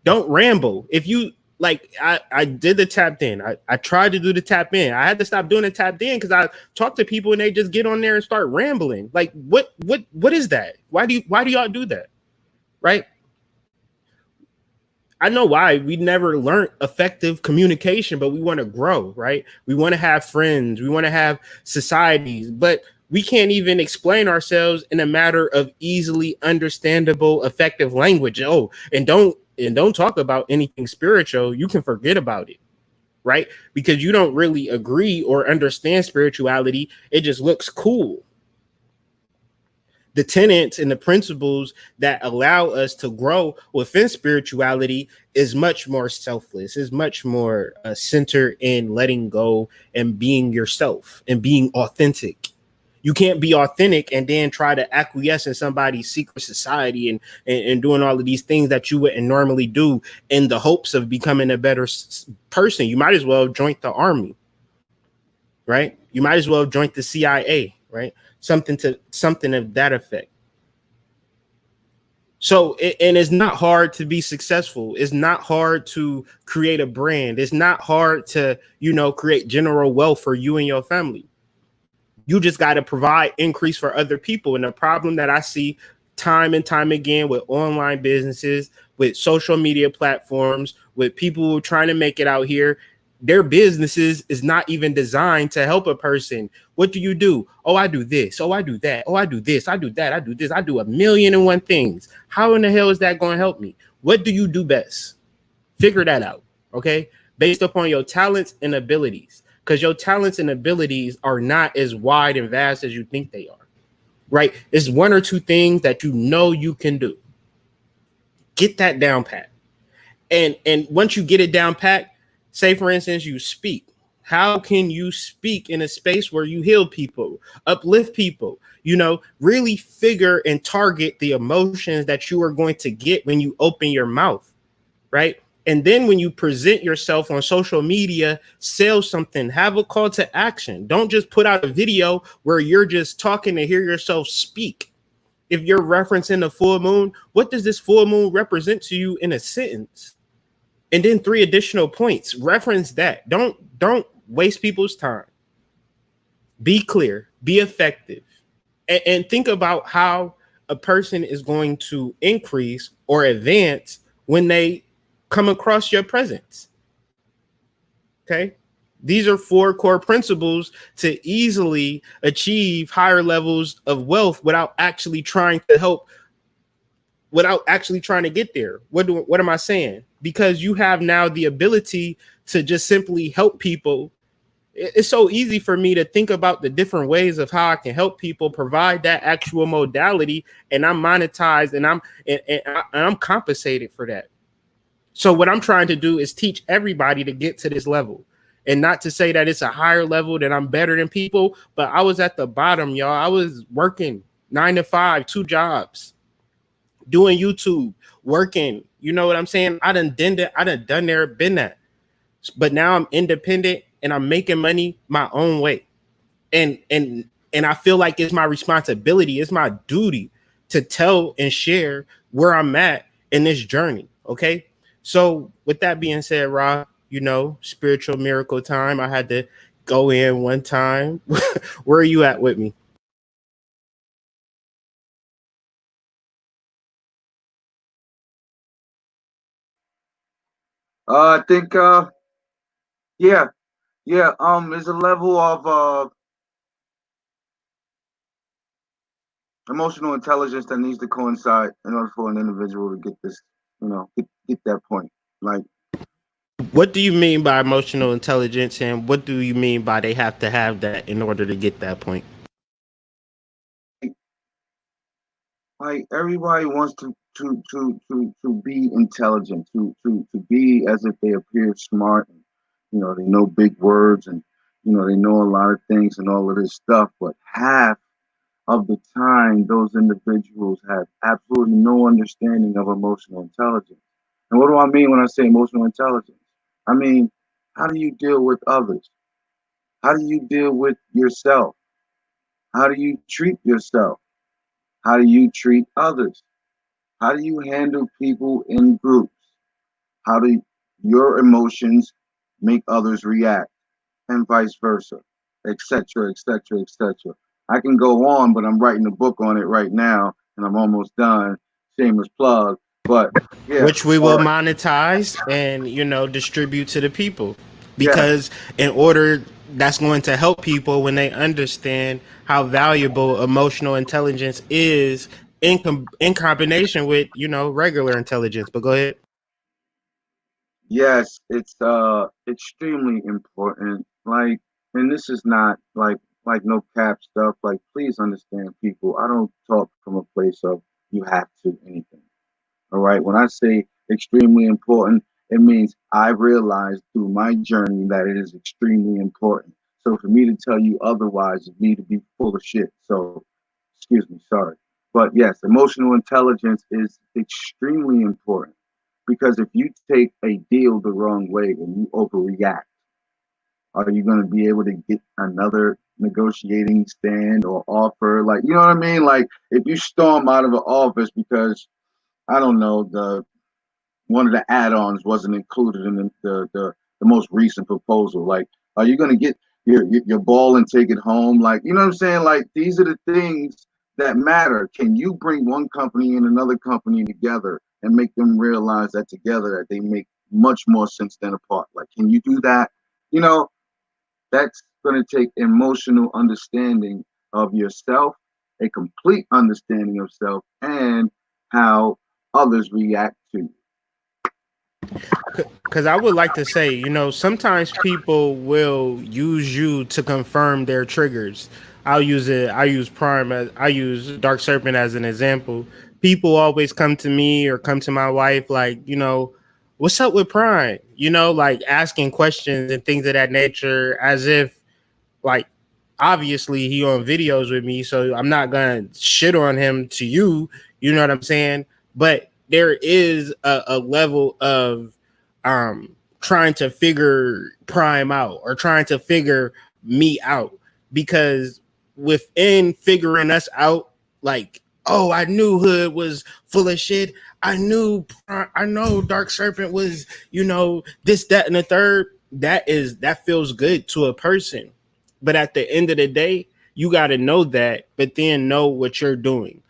Speaker 1: Don't ramble. If you like, I did the tapped in. I tried to do the tap in. I had to stop doing the tapped in because I talk to people and they just get on there and start rambling. Like, what is that? Why do y'all do that? Right? I know why. We never learned effective communication, but we want to grow, right? We want to have friends. We want to have societies, but we can't even explain ourselves in a matter of easily understandable, effective language. Oh, and don't talk about anything spiritual. You can forget about it, right? Because you don't really agree or understand spirituality. It just looks cool. The tenets and the principles that allow us to grow within spirituality is much more selfless, is much more centered in letting go and being yourself and being authentic. You can't be authentic and then try to acquiesce in somebody's secret society and doing all of these things that you wouldn't normally do in the hopes of becoming a better person. You might as well join the army, right? You might as well join the CIA, right? Something of that effect. So, and it's not hard to be successful. It's not hard to create a brand. It's not hard to, create general wealth for you and your family. You just got to provide increase for other people. And the problem that I see time and time again with online businesses, with social media platforms, with people trying to make it out here, their businesses is not even designed to help a person. What do? Oh, I do this. Oh, I do that. Oh, I do this. I do that. I do this. I do a million and one things. How in the hell is that going to help me? What do you do best? Figure that out. Okay. Based upon your talents and abilities, because your talents and abilities are not as wide and vast as you think they are. Right. It's one or two things that you can do. Get that down pat. And once you get it down pat, say for instance, you speak. How can you speak in a space where you heal people, uplift people, really figure and target the emotions that you are going to get when you open your mouth, right? And then when you present yourself on social media, sell something, have a call to action. Don't just put out a video where you're just talking to hear yourself speak. If you're referencing the full moon, what does this full moon represent to you in a sentence? And then 3 additional points. Reference that. Don't waste people's time. Be clear, be effective, and think about how a person is going to increase or advance when they come across your presence. Okay. These are 4 core principles to easily achieve higher levels of wealth without actually trying to help, without actually trying to get there. What am I saying? Because you have now the ability to just simply help people. It's so easy for me to think about the different ways of how I can help people, provide that actual modality, and I'm monetized and I'm compensated for that. So what I'm trying to do is teach everybody to get to this level. And not to say that it's a higher level, that I'm better than people, but I was at the bottom, y'all. I was working 9 to 5, 2 jobs, doing YouTube, working. You know what I'm saying? I done there, been that. But now I'm independent and I'm making money my own way. And I feel like it's my responsibility, it's my duty to tell and share where I'm at in this journey. Okay. So with that being said, Rob, spiritual miracle time. I had to go in one time. Where are you at with me?
Speaker 2: I think yeah, yeah. There's a level of emotional intelligence that needs to coincide in order for an individual to get this, get that point. Like,
Speaker 1: What do you mean by emotional intelligence, and what do you mean by they have to have that in order to get that point?
Speaker 2: like everybody wants to be intelligent, to be as if they appear smart, and they know big words, and they know a lot of things and all of this stuff. But half of the time, those individuals have absolutely no understanding of emotional intelligence. And what do I mean when I say emotional intelligence? I mean, how do you deal with others? How do you deal with yourself? How do you treat yourself? How do you treat others? How do you handle people in groups? How do your emotions make others react, and vice versa, etc., etc., etc. I can go on, but I'm writing a book on it right now, and I'm almost done. Shameless plug, but yeah,
Speaker 1: Which we will monetize and distribute to the people,
Speaker 2: yeah,
Speaker 1: because in order, that's going to help people when they understand how valuable emotional intelligence is in combination with regular intelligence. But go ahead.
Speaker 2: yes, it's extremely important. Like, and this is not like no cap stuff. Like, please understand, people. I don't talk from a place of you have to anything. All right. When I say extremely important, it means I realized through my journey that it is extremely important. So for me to tell you otherwise is me to be full of shit. So, excuse me, sorry. But yes, emotional intelligence is extremely important because if you take a deal the wrong way and you overreact, are you going to be able to get another negotiating stand or offer? Like, you know what I mean? Like, if you storm out of an office because I don't know, the one of the add-ons wasn't included in the most recent proposal. Like, are you gonna get your ball and take it home? Like, you know what I'm saying? Like, these are the things that matter. Can you bring one company and another company together and make them realize that together that they make much more sense than apart? Like, can you do that? You know, that's going to take emotional understanding of yourself, a complete understanding of self, and how others react to you.
Speaker 1: Because I would like to say, sometimes people will use you to confirm their triggers. I'll use it. I use Prime as I use Dark Serpent as an example. People always come to me or come to my wife like, what's up with Prime? Like asking questions and things of that nature, as if like obviously he on videos with me, so I'm not gonna shit on him to you. You know what I'm saying? But there is a level of trying to figure Prime out or trying to figure me out, because within figuring us out, like, oh, I knew Hood was full of shit. I know Dark Serpent was, this, that, and the third. That feels good to a person, but at the end of the day, you got to know that, but then know what you're doing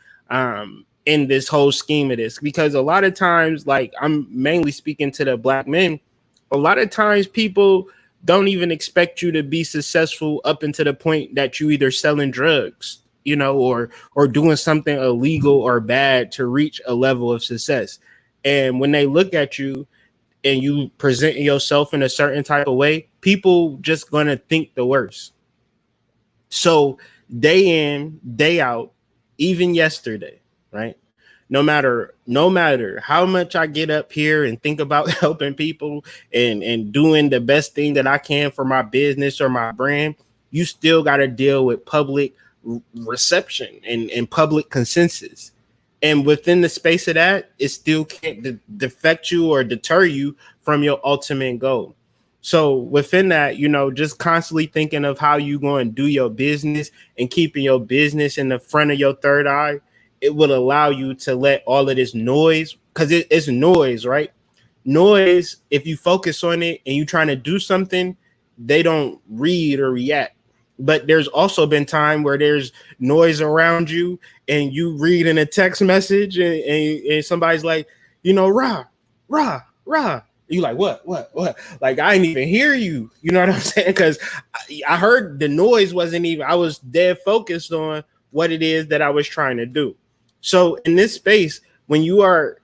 Speaker 1: in this whole scheme of this. Because a lot of times, like, I'm mainly speaking to the black men, a lot of times people don't even expect you to be successful up until the point that you either selling drugs, or doing something illegal or bad to reach a level of success. And when they look at you and you present yourself in a certain type of way, people just gonna think the worst. So day in, day out, even yesterday, right? No matter how much I get up here and think about helping people and doing the best thing that I can for my business or my brand, you still got to deal with public reception and public consensus. And within the space of that, it still can't defect you or deter you from your ultimate goal. So within that, just constantly thinking of how you going to do your business and keeping your business in the front of your third eye, it will allow you to let all of this noise, because it's noise, right? Noise, if you focus on it and you trying to do something, they don't read or react. But there's also been time where there's noise around you and you read in a text message and somebody's like, rah, rah, rah. You like, what? Like, I didn't even hear you. You know what I'm saying? Because I heard the noise wasn't even, I was dead focused on what it is that I was trying to do. So in this space, when you are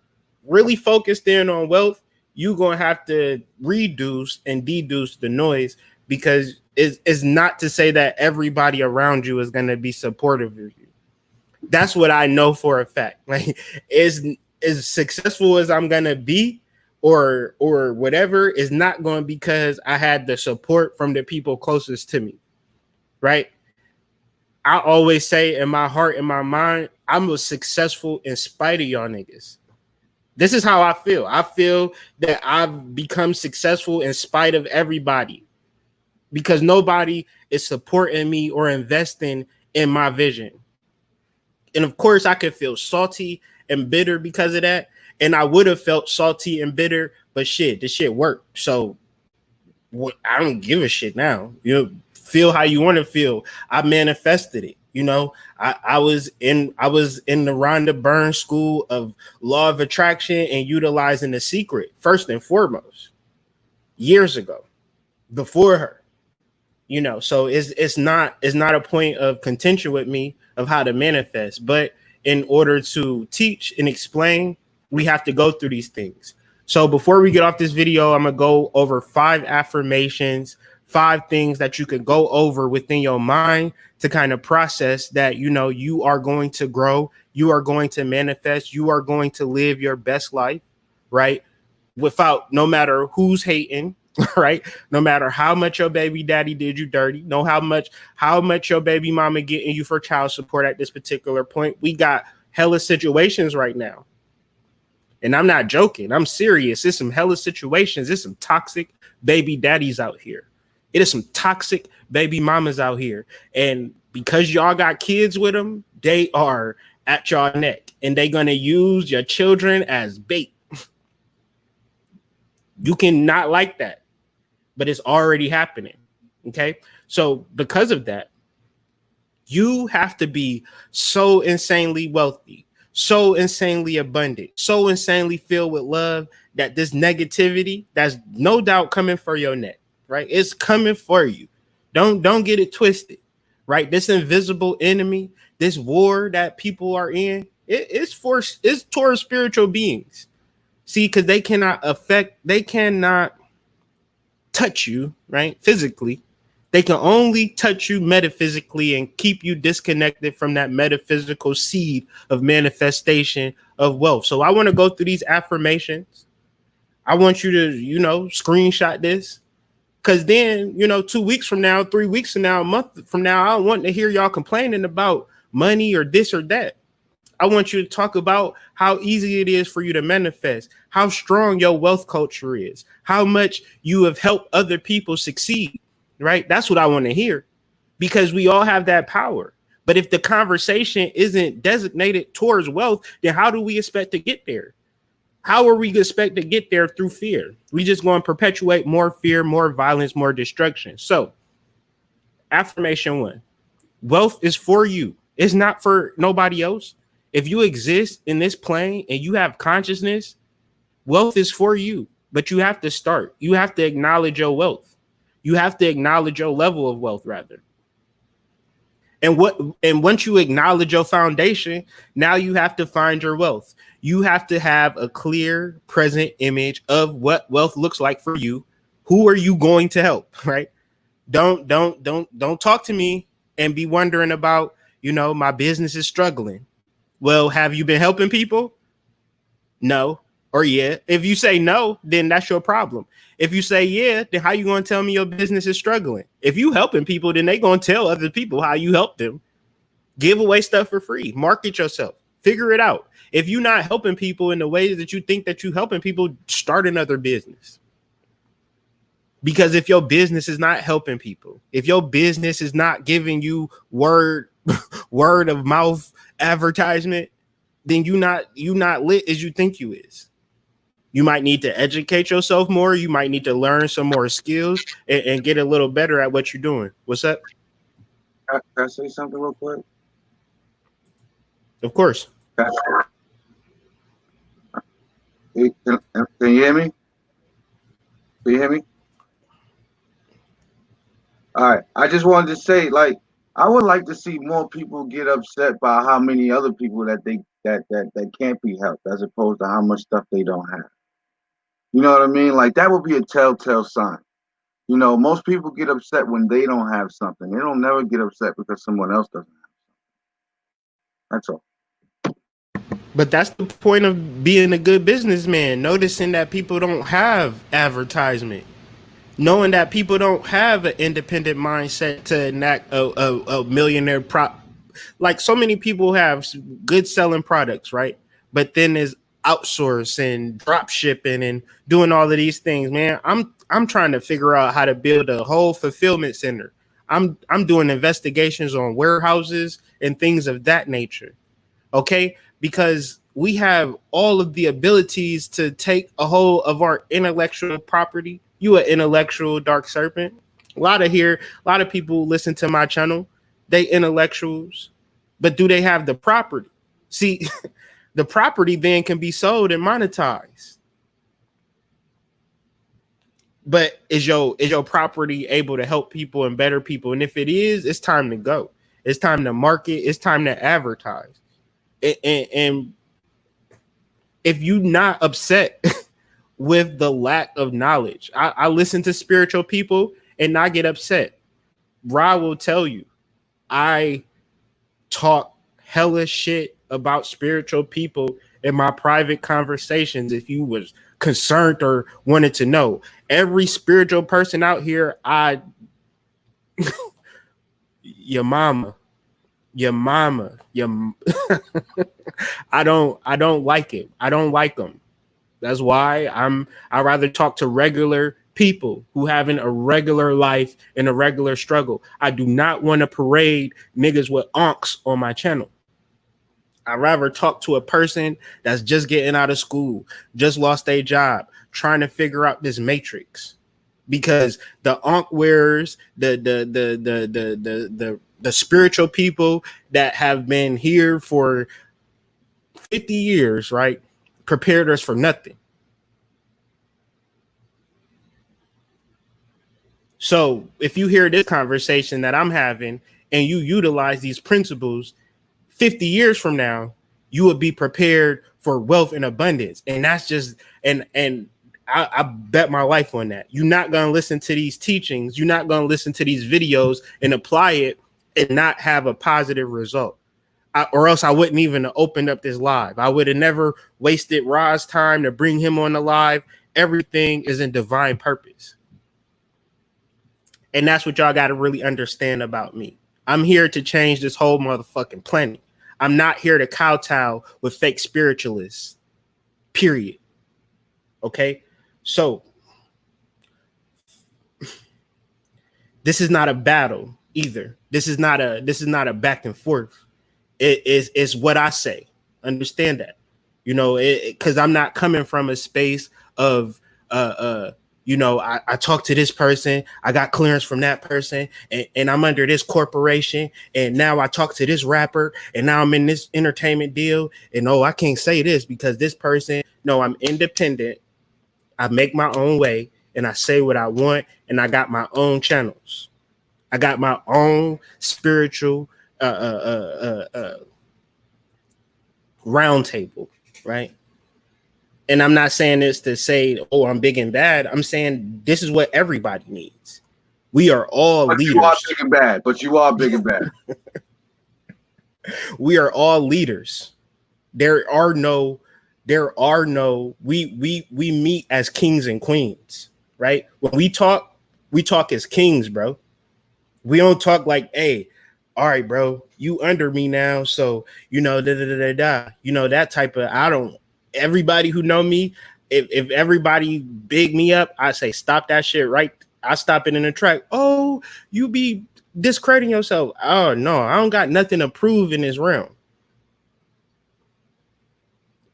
Speaker 1: really focused in on wealth, you're going to have to reduce and deduce the noise, because it's not to say that everybody around you is going to be supportive of you. That's what I know for a fact. Like, as successful as I'm going to be, or whatever, is not going because I had the support from the people closest to me, right? I always say in my heart, in my mind, I'm successful in spite of y'all niggas. This is how I feel. I feel that I've become successful in spite of everybody, because nobody is supporting me or investing in my vision. And of course, I could feel salty and bitter because of that. And I would have felt salty and bitter, but shit, this shit worked. So I don't give a shit now. Feel how you want to feel. I manifested it. I was in the Rhonda Byrne School of Law of Attraction and utilizing The Secret first and foremost years ago, before her. So it's not a point of contention with me of how to manifest, but in order to teach and explain, we have to go through these things. So before we get off this video, I'm gonna go over 5 affirmations, 5 things that you could go over within your mind to kind of process that, you are going to grow, you are going to manifest, you are going to live your best life, right? Without, no matter who's hating, right? No matter how much your baby daddy did you dirty, know how much your baby mama getting you for child support at this particular point. We got hella situations right now. And I'm not joking. I'm serious. There's some hella situations. There's some toxic baby daddies out here. It is some toxic baby mamas out here. And because y'all got kids with them, they are at your neck, and they're gonna use your children as bait. You can not like that, but it's already happening. Okay. So because of that, you have to be so insanely wealthy, so insanely abundant, so insanely filled with love that this negativity, that's no doubt coming for your neck, right? It's coming for you. Don't get it twisted, right? This invisible enemy, this war that people are in, it's towards spiritual beings. See, because they cannot touch you, right? Physically. They can only touch you metaphysically and keep you disconnected from that metaphysical seed of manifestation of wealth. So I want to go through these affirmations. I want you to, screenshot this. Because then, 2 weeks from now, 3 weeks from now, a month from now, I don't want to hear y'all complaining about money or this or that. I want you to talk about how easy it is for you to manifest, how strong your wealth culture is, how much you have helped other people succeed, right? That's what I want to hear, because we all have that power. But if the conversation isn't designated towards wealth, then how do we expect to get there? How are we expect to get there through fear? We just going to perpetuate more fear, more violence, more destruction. So affirmation 1, wealth is for you. It's not for nobody else. If you exist in this plane and you have consciousness, wealth is for you, but you have to start. You have to acknowledge your wealth. You have to acknowledge your level of wealth, rather. And once you acknowledge your foundation, now you have to find your wealth. You have to have a clear, present image of what wealth looks like for you. Who are you going to help, right? Don't talk to me and be wondering about, my business is struggling. Well, have you been helping people? No. Or yeah. If you say no, then that's your problem. If you say yeah, then how you going to tell me your business is struggling? If you helping people, then they going to tell other people how you help them. Give away stuff for free. Market yourself. Figure it out. If you're not helping people in the way that you think that you're helping people, start another business. Because if your business is not helping people, if your business is not giving you word of mouth advertisement, then you not lit as you think you is. You might need to educate yourself more. You might need to learn some more skills and get a little better at what you're doing. What's up?
Speaker 2: Can I say something real quick?
Speaker 1: Of course.
Speaker 2: Can you hear me? Can you hear me? All right. I just wanted to say, I would like to see more people get upset by how many other people that can't be helped, as opposed to how much stuff they don't have. You know what I mean? Like, that would be a telltale sign. Most people get upset when they don't have something. They don't never get upset because someone else doesn't have something. That's all.
Speaker 1: But that's the point of being a good businessman, noticing that people don't have advertisement, knowing that people don't have an independent mindset to enact a millionaire prop. Like, so many people have good selling products, right? But then there's outsourcing, drop shipping, and doing all of these things, man. I'm trying to figure out how to build a whole fulfillment center. I'm doing investigations on warehouses and things of that nature. Okay, because we have all of the abilities to take a hold of our intellectual property. You an intellectual, Dark Serpent. A lot of people listen to my channel. They intellectuals, but do they have the property? See, the property then can be sold and monetized. But is your property able to help people and better people? And if it is, it's time to go. It's time to market. It's time to advertise. And if you're not upset with the lack of knowledge, I listen to spiritual people and not get upset. Ra will tell you, I talk hella shit about spiritual people in my private conversations. If you was concerned or wanted to know, every spiritual person out here, your mama, I don't like it. I don't like them. That's why I rather talk to regular people who having a regular life and a regular struggle. I do not want to parade niggas with onks on my channel. I'd rather talk to a person that's just getting out of school, just lost their job, trying to figure out this matrix. Because the ankh wearers, the spiritual people that have been here for 50 years, right, prepared us for nothing. So if you hear this conversation that I'm having and you utilize these principles 50 years from now, you would be prepared for wealth and abundance. And that's just, and I bet my life on that. You're not going to listen to these teachings. You're not going to listen to these videos and apply it and not have a positive result. Or else I wouldn't even have opened up this live. I would have never wasted Ra's time to bring him on the live. Everything is in divine purpose. And that's what y'all got to really understand about me. I'm here to change this whole motherfucking planet. I'm not here to kowtow with fake spiritualists. Period. Okay? So this is not a battle either. This is not a back and forth. It's what I say. Understand that. You know, because I'm not coming from a space of you know, I talked to this person, I got clearance from that person, and I'm under this corporation, and now I talk to this rapper, and now I'm in this entertainment deal, and I can't say this because this person. No, I'm independent. I make my own way, and I say what I want, and I got my own channels. I got my own spiritual roundtable, right? And I'm not saying this to say, I'm big and bad. I'm saying this is what everybody needs. We are all leaders.
Speaker 2: You are big and bad, but you are big and bad.
Speaker 1: We are all leaders. There are no, we meet as kings and queens, right? When we talk as kings, bro. We don't talk like, hey, all right, bro, you under me now. So, you know, you know, that type of, everybody who know me, if everybody big me up, I say, stop that shit, right? I stop it in the track. Oh, you be discrediting yourself. Oh, no, I don't got nothing to prove in this realm.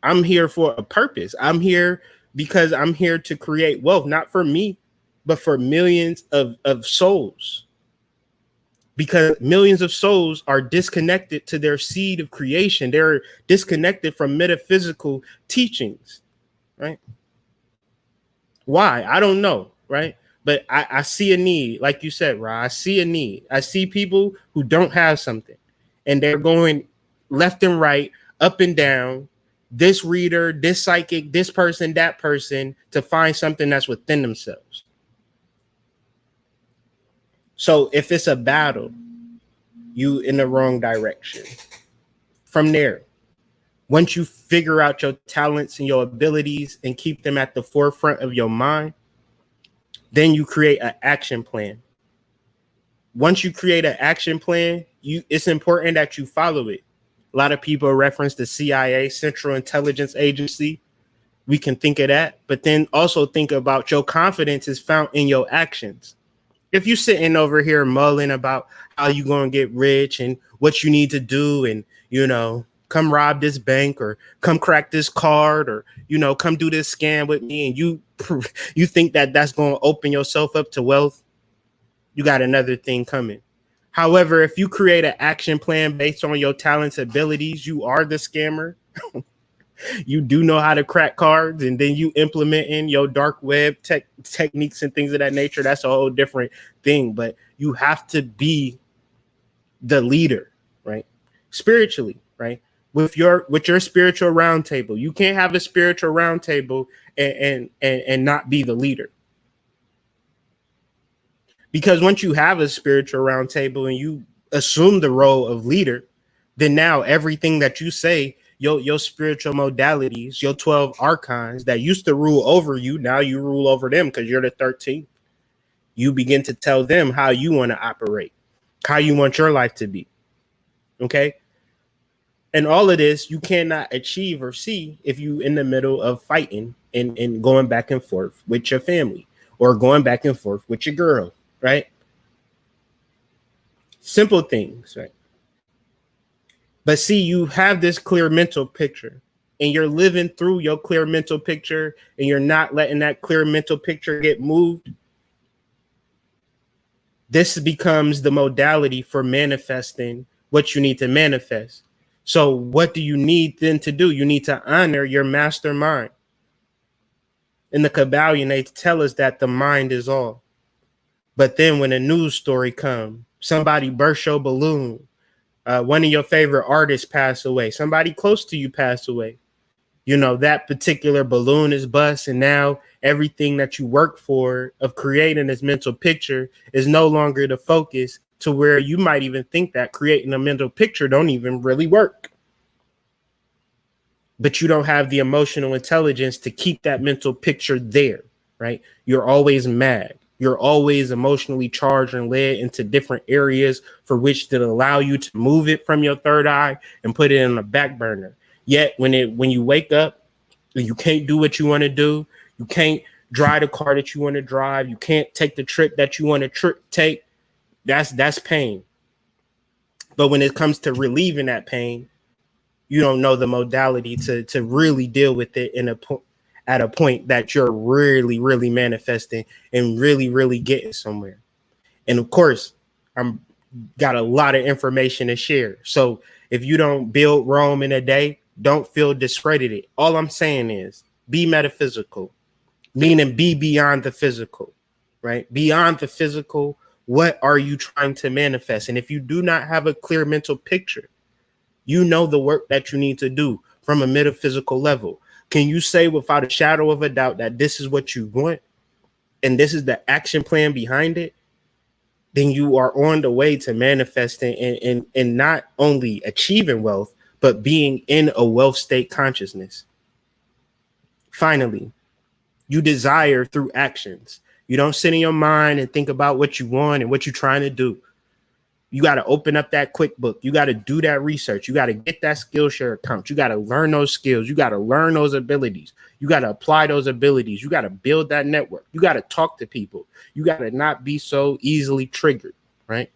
Speaker 1: I'm here for a purpose. I'm here because I'm here to create wealth, not for me, but for millions of souls. Because millions of souls are disconnected to their seed of creation. They're disconnected from metaphysical teachings, right? Why? I don't know, right? But I see a need, like you said, Ra. I see a need. I see people who don't have something, and they're going left and right, up and down, this reader, this psychic, this person, that person, to find something that's within themselves. So if it's a battle, you in the wrong direction. From there, once you figure out your talents and your abilities and keep them at the forefront of your mind, then you create an action plan. Once you create an action plan, it's important that you follow it. A lot of people reference the CIA, Central Intelligence Agency. We can think of that, but then also think about your confidence is found in your actions. If you're sitting over here mulling about how you're going to get rich and what you need to do and, you know, come rob this bank or come crack this card or, you know, come do this scam with me, and you think that that's going to open yourself up to wealth, you got another thing coming. However, if you create an action plan based on your talents, abilities, you are the scammer. You do know how to crack cards, and then you implement in your dark web techniques and things of that nature. That's a whole different thing. But you have to be the leader, right? Spiritually, right? With your spiritual roundtable. You can't have a spiritual roundtable and not be the leader. Because once you have a spiritual roundtable and you assume the role of leader, then now everything that you say, your spiritual modalities, your 12 archons that used to rule over you, now you rule over them because you're the 13th. You begin to tell them how you want to operate, how you want your life to be. Okay? And all of this you cannot achieve or see if you in the middle of fighting and going back and forth with your family or going back and forth with your girl, right? Simple things, right? But see, you have this clear mental picture and you're living through your clear mental picture and you're not letting that clear mental picture get moved. This becomes the modality for manifesting what you need to manifest. So, what do you need then to do? You need to honor your mastermind. In the Kabbalion, they tell us that the mind is all. But then when a news story comes, somebody burst your balloon, one of your favorite artists pass away, somebody close to you pass away. You know, that particular balloon is bust, and now everything that you work for of creating this mental picture is no longer the focus, to where you might even think that creating a mental picture don't even really work. But you don't have the emotional intelligence to keep that mental picture there, right? You're always mad. You're always emotionally charged and led into different areas for which to allow you to move it from your third eye and put it in the back burner. Yet when you wake up, you can't do what you want to do. You can't drive the car that you want to drive. You can't take the trip that you want to take. That's pain. But when it comes to relieving that pain, you don't know the modality to really deal with it at a point that you're really manifesting and really getting somewhere. And of course, I'm got a lot of information to share. So if you don't build Rome in a day, don't feel discredited. All I'm saying is be metaphysical, meaning be beyond the physical, right? Beyond the physical, what are you trying to manifest? And if you do not have a clear mental picture, you know the work that you need to do from a metaphysical level. Can you say without a shadow of a doubt that this is what you want and this is the action plan behind it? Then you are on the way to manifesting and not only achieving wealth, but being in a wealth state consciousness. Finally, you desire through actions. You don't sit in your mind and think about what you want and what you're trying to do. You got to open up that QuickBook. You got to do that research. You got to get that Skillshare account. You got to learn those skills. You got to learn those abilities. You got to apply those abilities. You got to build that network. You got to talk to people. You got to not be so easily triggered, right?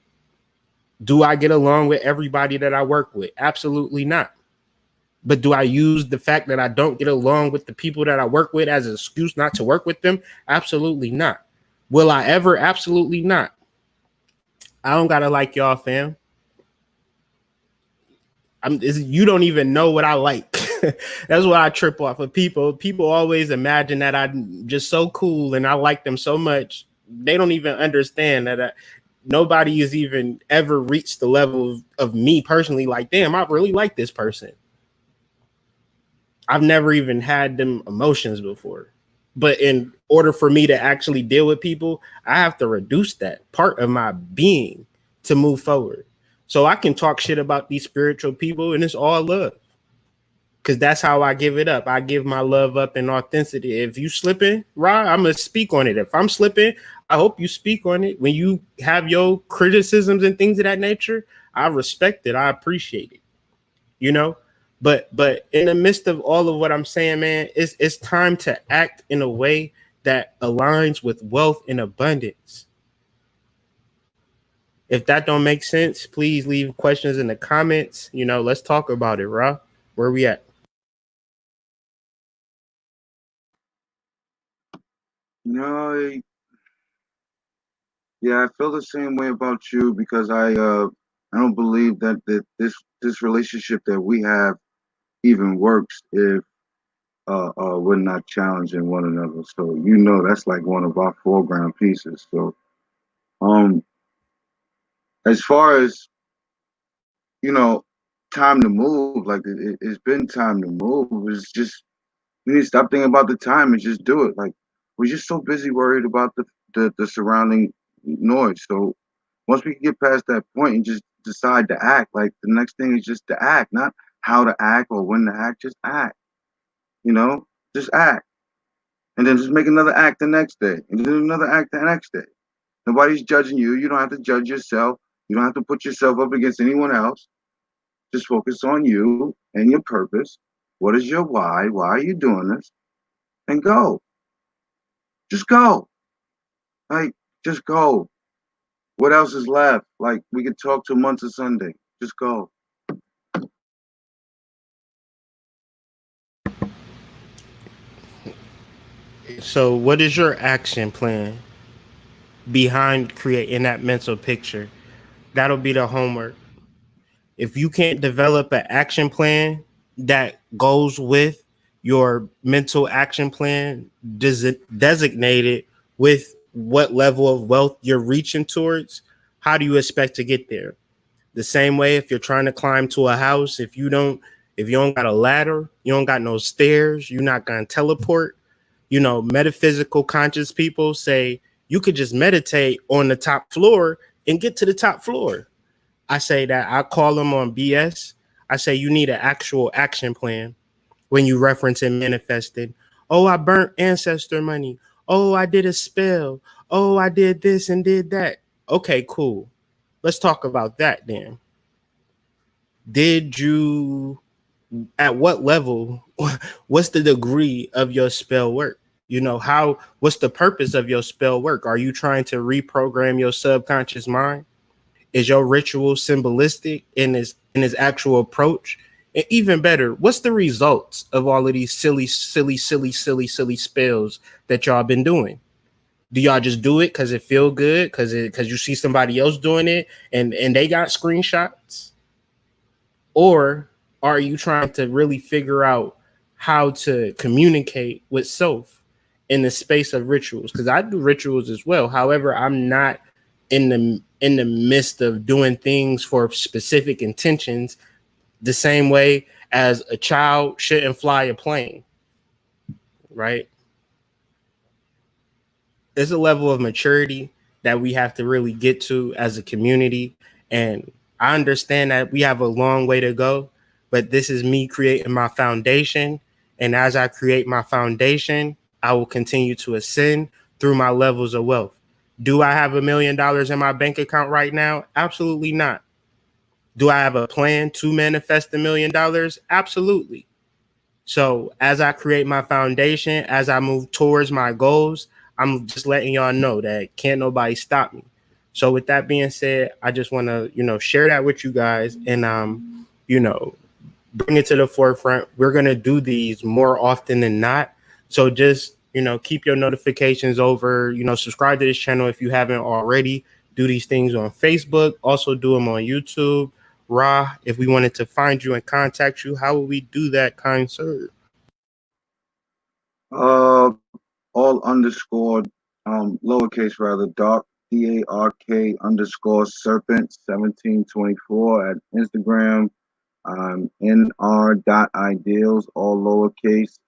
Speaker 1: Do I get along with everybody that I work with? Absolutely not. But do I use the fact that I don't get along with the people that I work with as an excuse not to work with them? Absolutely not. Will I ever? Absolutely not. I don't gotta like y'all, fam. You don't even know what I like. That's what I trip off of people. People always imagine that I'm just so cool and I like them so much. They don't even understand that nobody has even ever reached the level of me personally. Like, damn, I really like this person. I've never even had them emotions before. But in order for me to actually deal with people, I have to reduce that part of my being to move forward. So I can talk shit about these spiritual people and it's all love. Cause that's how I give it up. I give my love up in authenticity. If you slipping, Ra, I'm gonna speak on it. If I'm slipping, I hope you speak on it. When you have your criticisms and things of that nature, I respect it. I appreciate it. You know, but in the midst of all of what I'm saying, man, it's time to act in a way that aligns with wealth and abundance. If that don't make sense, please leave questions in the comments. You know, let's talk about it, Ra. Where we at?
Speaker 2: No, yeah, I feel the same way about you because I don't believe that this relationship that we have even works if we're not challenging one another. So that's like one of our foreground pieces. So um as far as you know, time to move, like it's been time to move. It's just we need to stop thinking about the time and just do it. Like we're just so busy worried about the surrounding noise. So once we get past that point and just decide to act, like the next thing is just to act, not how to act or when to act, just act. You know, just act. And then just make another act the next day. And then another act the next day. Nobody's judging you. You don't have to judge yourself. You don't have to put yourself up against anyone else. Just focus on you and your purpose. What is your why? Why are you doing this? And go. Just go. Like, just go. What else is left? Like, we could talk till months of Sunday. Just go.
Speaker 1: So what is your action plan behind creating that mental picture? That'll be the homework. If you can't develop an action plan that goes with your mental action plan, designated with what level of wealth you're reaching towards, how do you expect to get there? The same way if you're trying to climb to a house, if you don't got a ladder, you don't got no stairs, you're not gonna teleport. Metaphysical conscious people say you could just meditate on the top floor and get to the top floor. I say that I call them on BS. I say you need an actual action plan when you reference and manifesting. Oh, I burnt ancestor money. Oh, I did a spell. Oh, I did this and did that. Okay, cool. Let's talk about that then. Did you, at what level, what's the degree of your spell work? What's the purpose of your spell work? Are you trying to reprogram your subconscious mind? Is your ritual symbolistic in its actual approach? And even better, what's the results of all of these silly spells that y'all been doing? Do y'all just do it because it feel good? Because you see somebody else doing it and they got screenshots? Or are you trying to really figure out how to communicate with self in the space of rituals? Because I do rituals as well. However, I'm not in the midst of doing things for specific intentions the same way as a child shouldn't fly a plane, right? There's a level of maturity that we have to really get to as a community. And I understand that we have a long way to go, but this is me creating my foundation. And as I create my foundation, I will continue to ascend through my levels of wealth. Do I have $1 million in my bank account right now? Absolutely not. Do I have a plan to manifest $1 million? Absolutely. So as I create my foundation, as I move towards my goals, I'm just letting y'all know that can't nobody stop me. So with that being said, I just want to, share that with you guys and you know, bring it to the forefront. We're gonna do these more often than not. So just, keep your notifications over, subscribe to this channel if you haven't already. Do these things on Facebook, also do them on YouTube. Ra, if we wanted to find you and contact you, how would we do that, kind sir?
Speaker 2: Uh, all underscored, lowercase rather, dark, DARK serpent 1724 at Instagram. nr.ideals, all lowercase,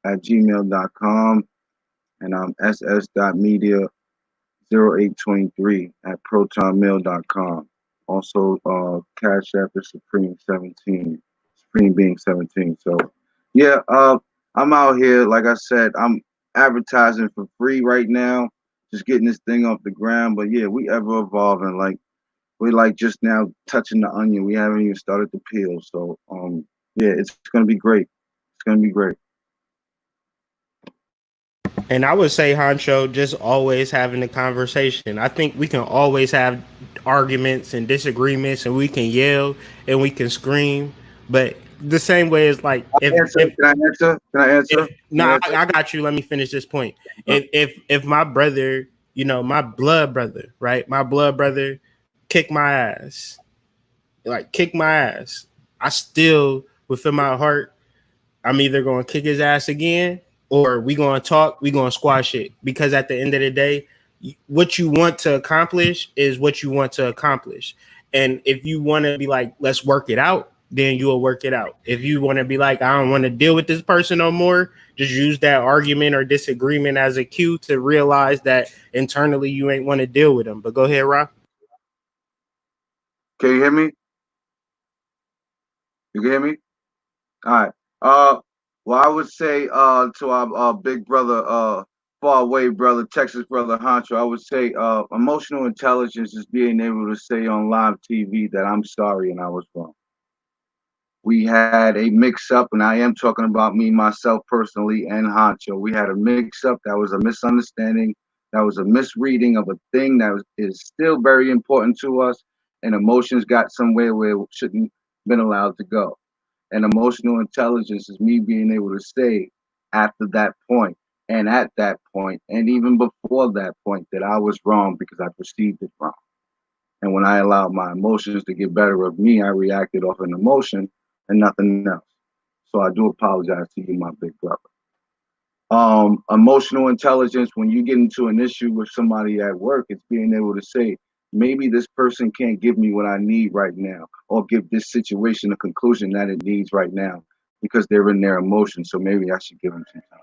Speaker 2: at gmail.com. And ss.media 0823 at protonmail.com. Also, Cash App is Supreme 17, Supreme being 17. So, yeah, I'm out here. Like I said, I'm advertising for free right now, just getting this thing off the ground. But yeah, we ever evolving. Like we like just now touching the onion. We haven't even started to peel. So, yeah, it's gonna be great. It's gonna be great.
Speaker 1: And I would say, Honcho, just always having a conversation. I think we can always have arguments and disagreements, and we can yell and we can scream. But the same way as like
Speaker 2: Answer? Can I answer? Can I answer?
Speaker 1: if
Speaker 2: Can I
Speaker 1: no,
Speaker 2: answer?
Speaker 1: I got you. Let me finish this point.
Speaker 2: Uh,
Speaker 1: If my brother, my blood brother, right, my blood brother, kick my ass, like kick my ass, I still within my heart I'm either going to kick his ass again or we going to talk, we going to squash it. Because at the end of the day, what you want to accomplish is what you want to accomplish. And if you want to be like, let's work it out, then you'll work it out. If you want to be like, I don't want to deal with this person no more, just use that argument or disagreement as a cue to realize that internally you ain't want to deal with them. But go ahead, Rob.
Speaker 2: can you hear me? You can hear me? All right. Uh, well, I would say to our big brother, far away brother, Texas brother Honcho, I would say emotional intelligence is being able to say on live TV that I'm sorry and I was wrong. We had a mix up, and I am talking about me, myself personally, and Honcho. We had a mix up that was a misunderstanding, that was a misreading of a thing that is still very important to us, and emotions got somewhere where it shouldn't been allowed to go. And emotional intelligence is me being able to say after that point. And at that point, and even before that point, that I was wrong because I perceived it wrong. And when I allowed my emotions to get better of me, I reacted off an emotion and nothing else. So I do apologize to you, my big brother. Emotional intelligence, when you get into an issue with somebody at work, it's being able to say, maybe this person can't give me what I need right now, or give this situation a conclusion that it needs right now because they're in their emotions. So maybe I should give them some time.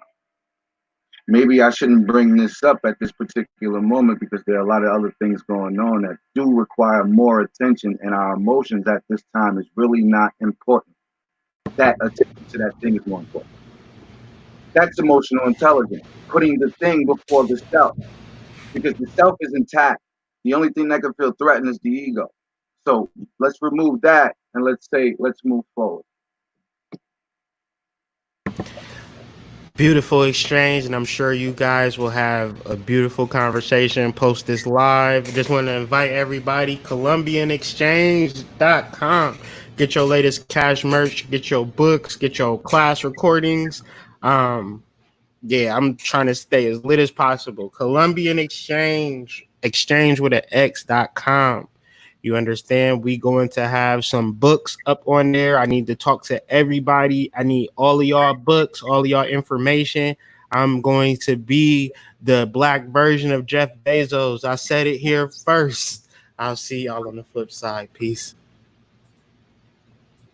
Speaker 2: Maybe I shouldn't bring this up at this particular moment because there are a lot of other things going on that do require more attention, and our emotions at this time is really not important. That attention to that thing is more important. That's emotional intelligence, putting the thing before the self, because the self is intact. The only thing that can feel threatened is the ego. So let's remove that and let's move forward.
Speaker 1: Beautiful exchange, and I'm sure you guys will have a beautiful conversation. Post this live. Just want to invite everybody, colombianexchange.com. Get your latest cash merch, get your books, get your class recordings. Yeah, I'm trying to stay as lit as possible. Colombian exchange with an X.com. You understand? We going to have some books up on there. I need to talk to everybody. I need all of y'all books, all of y'all information. I'm going to be the black version of Jeff Bezos. I said it here first. I'll see y'all on the flip side. Peace.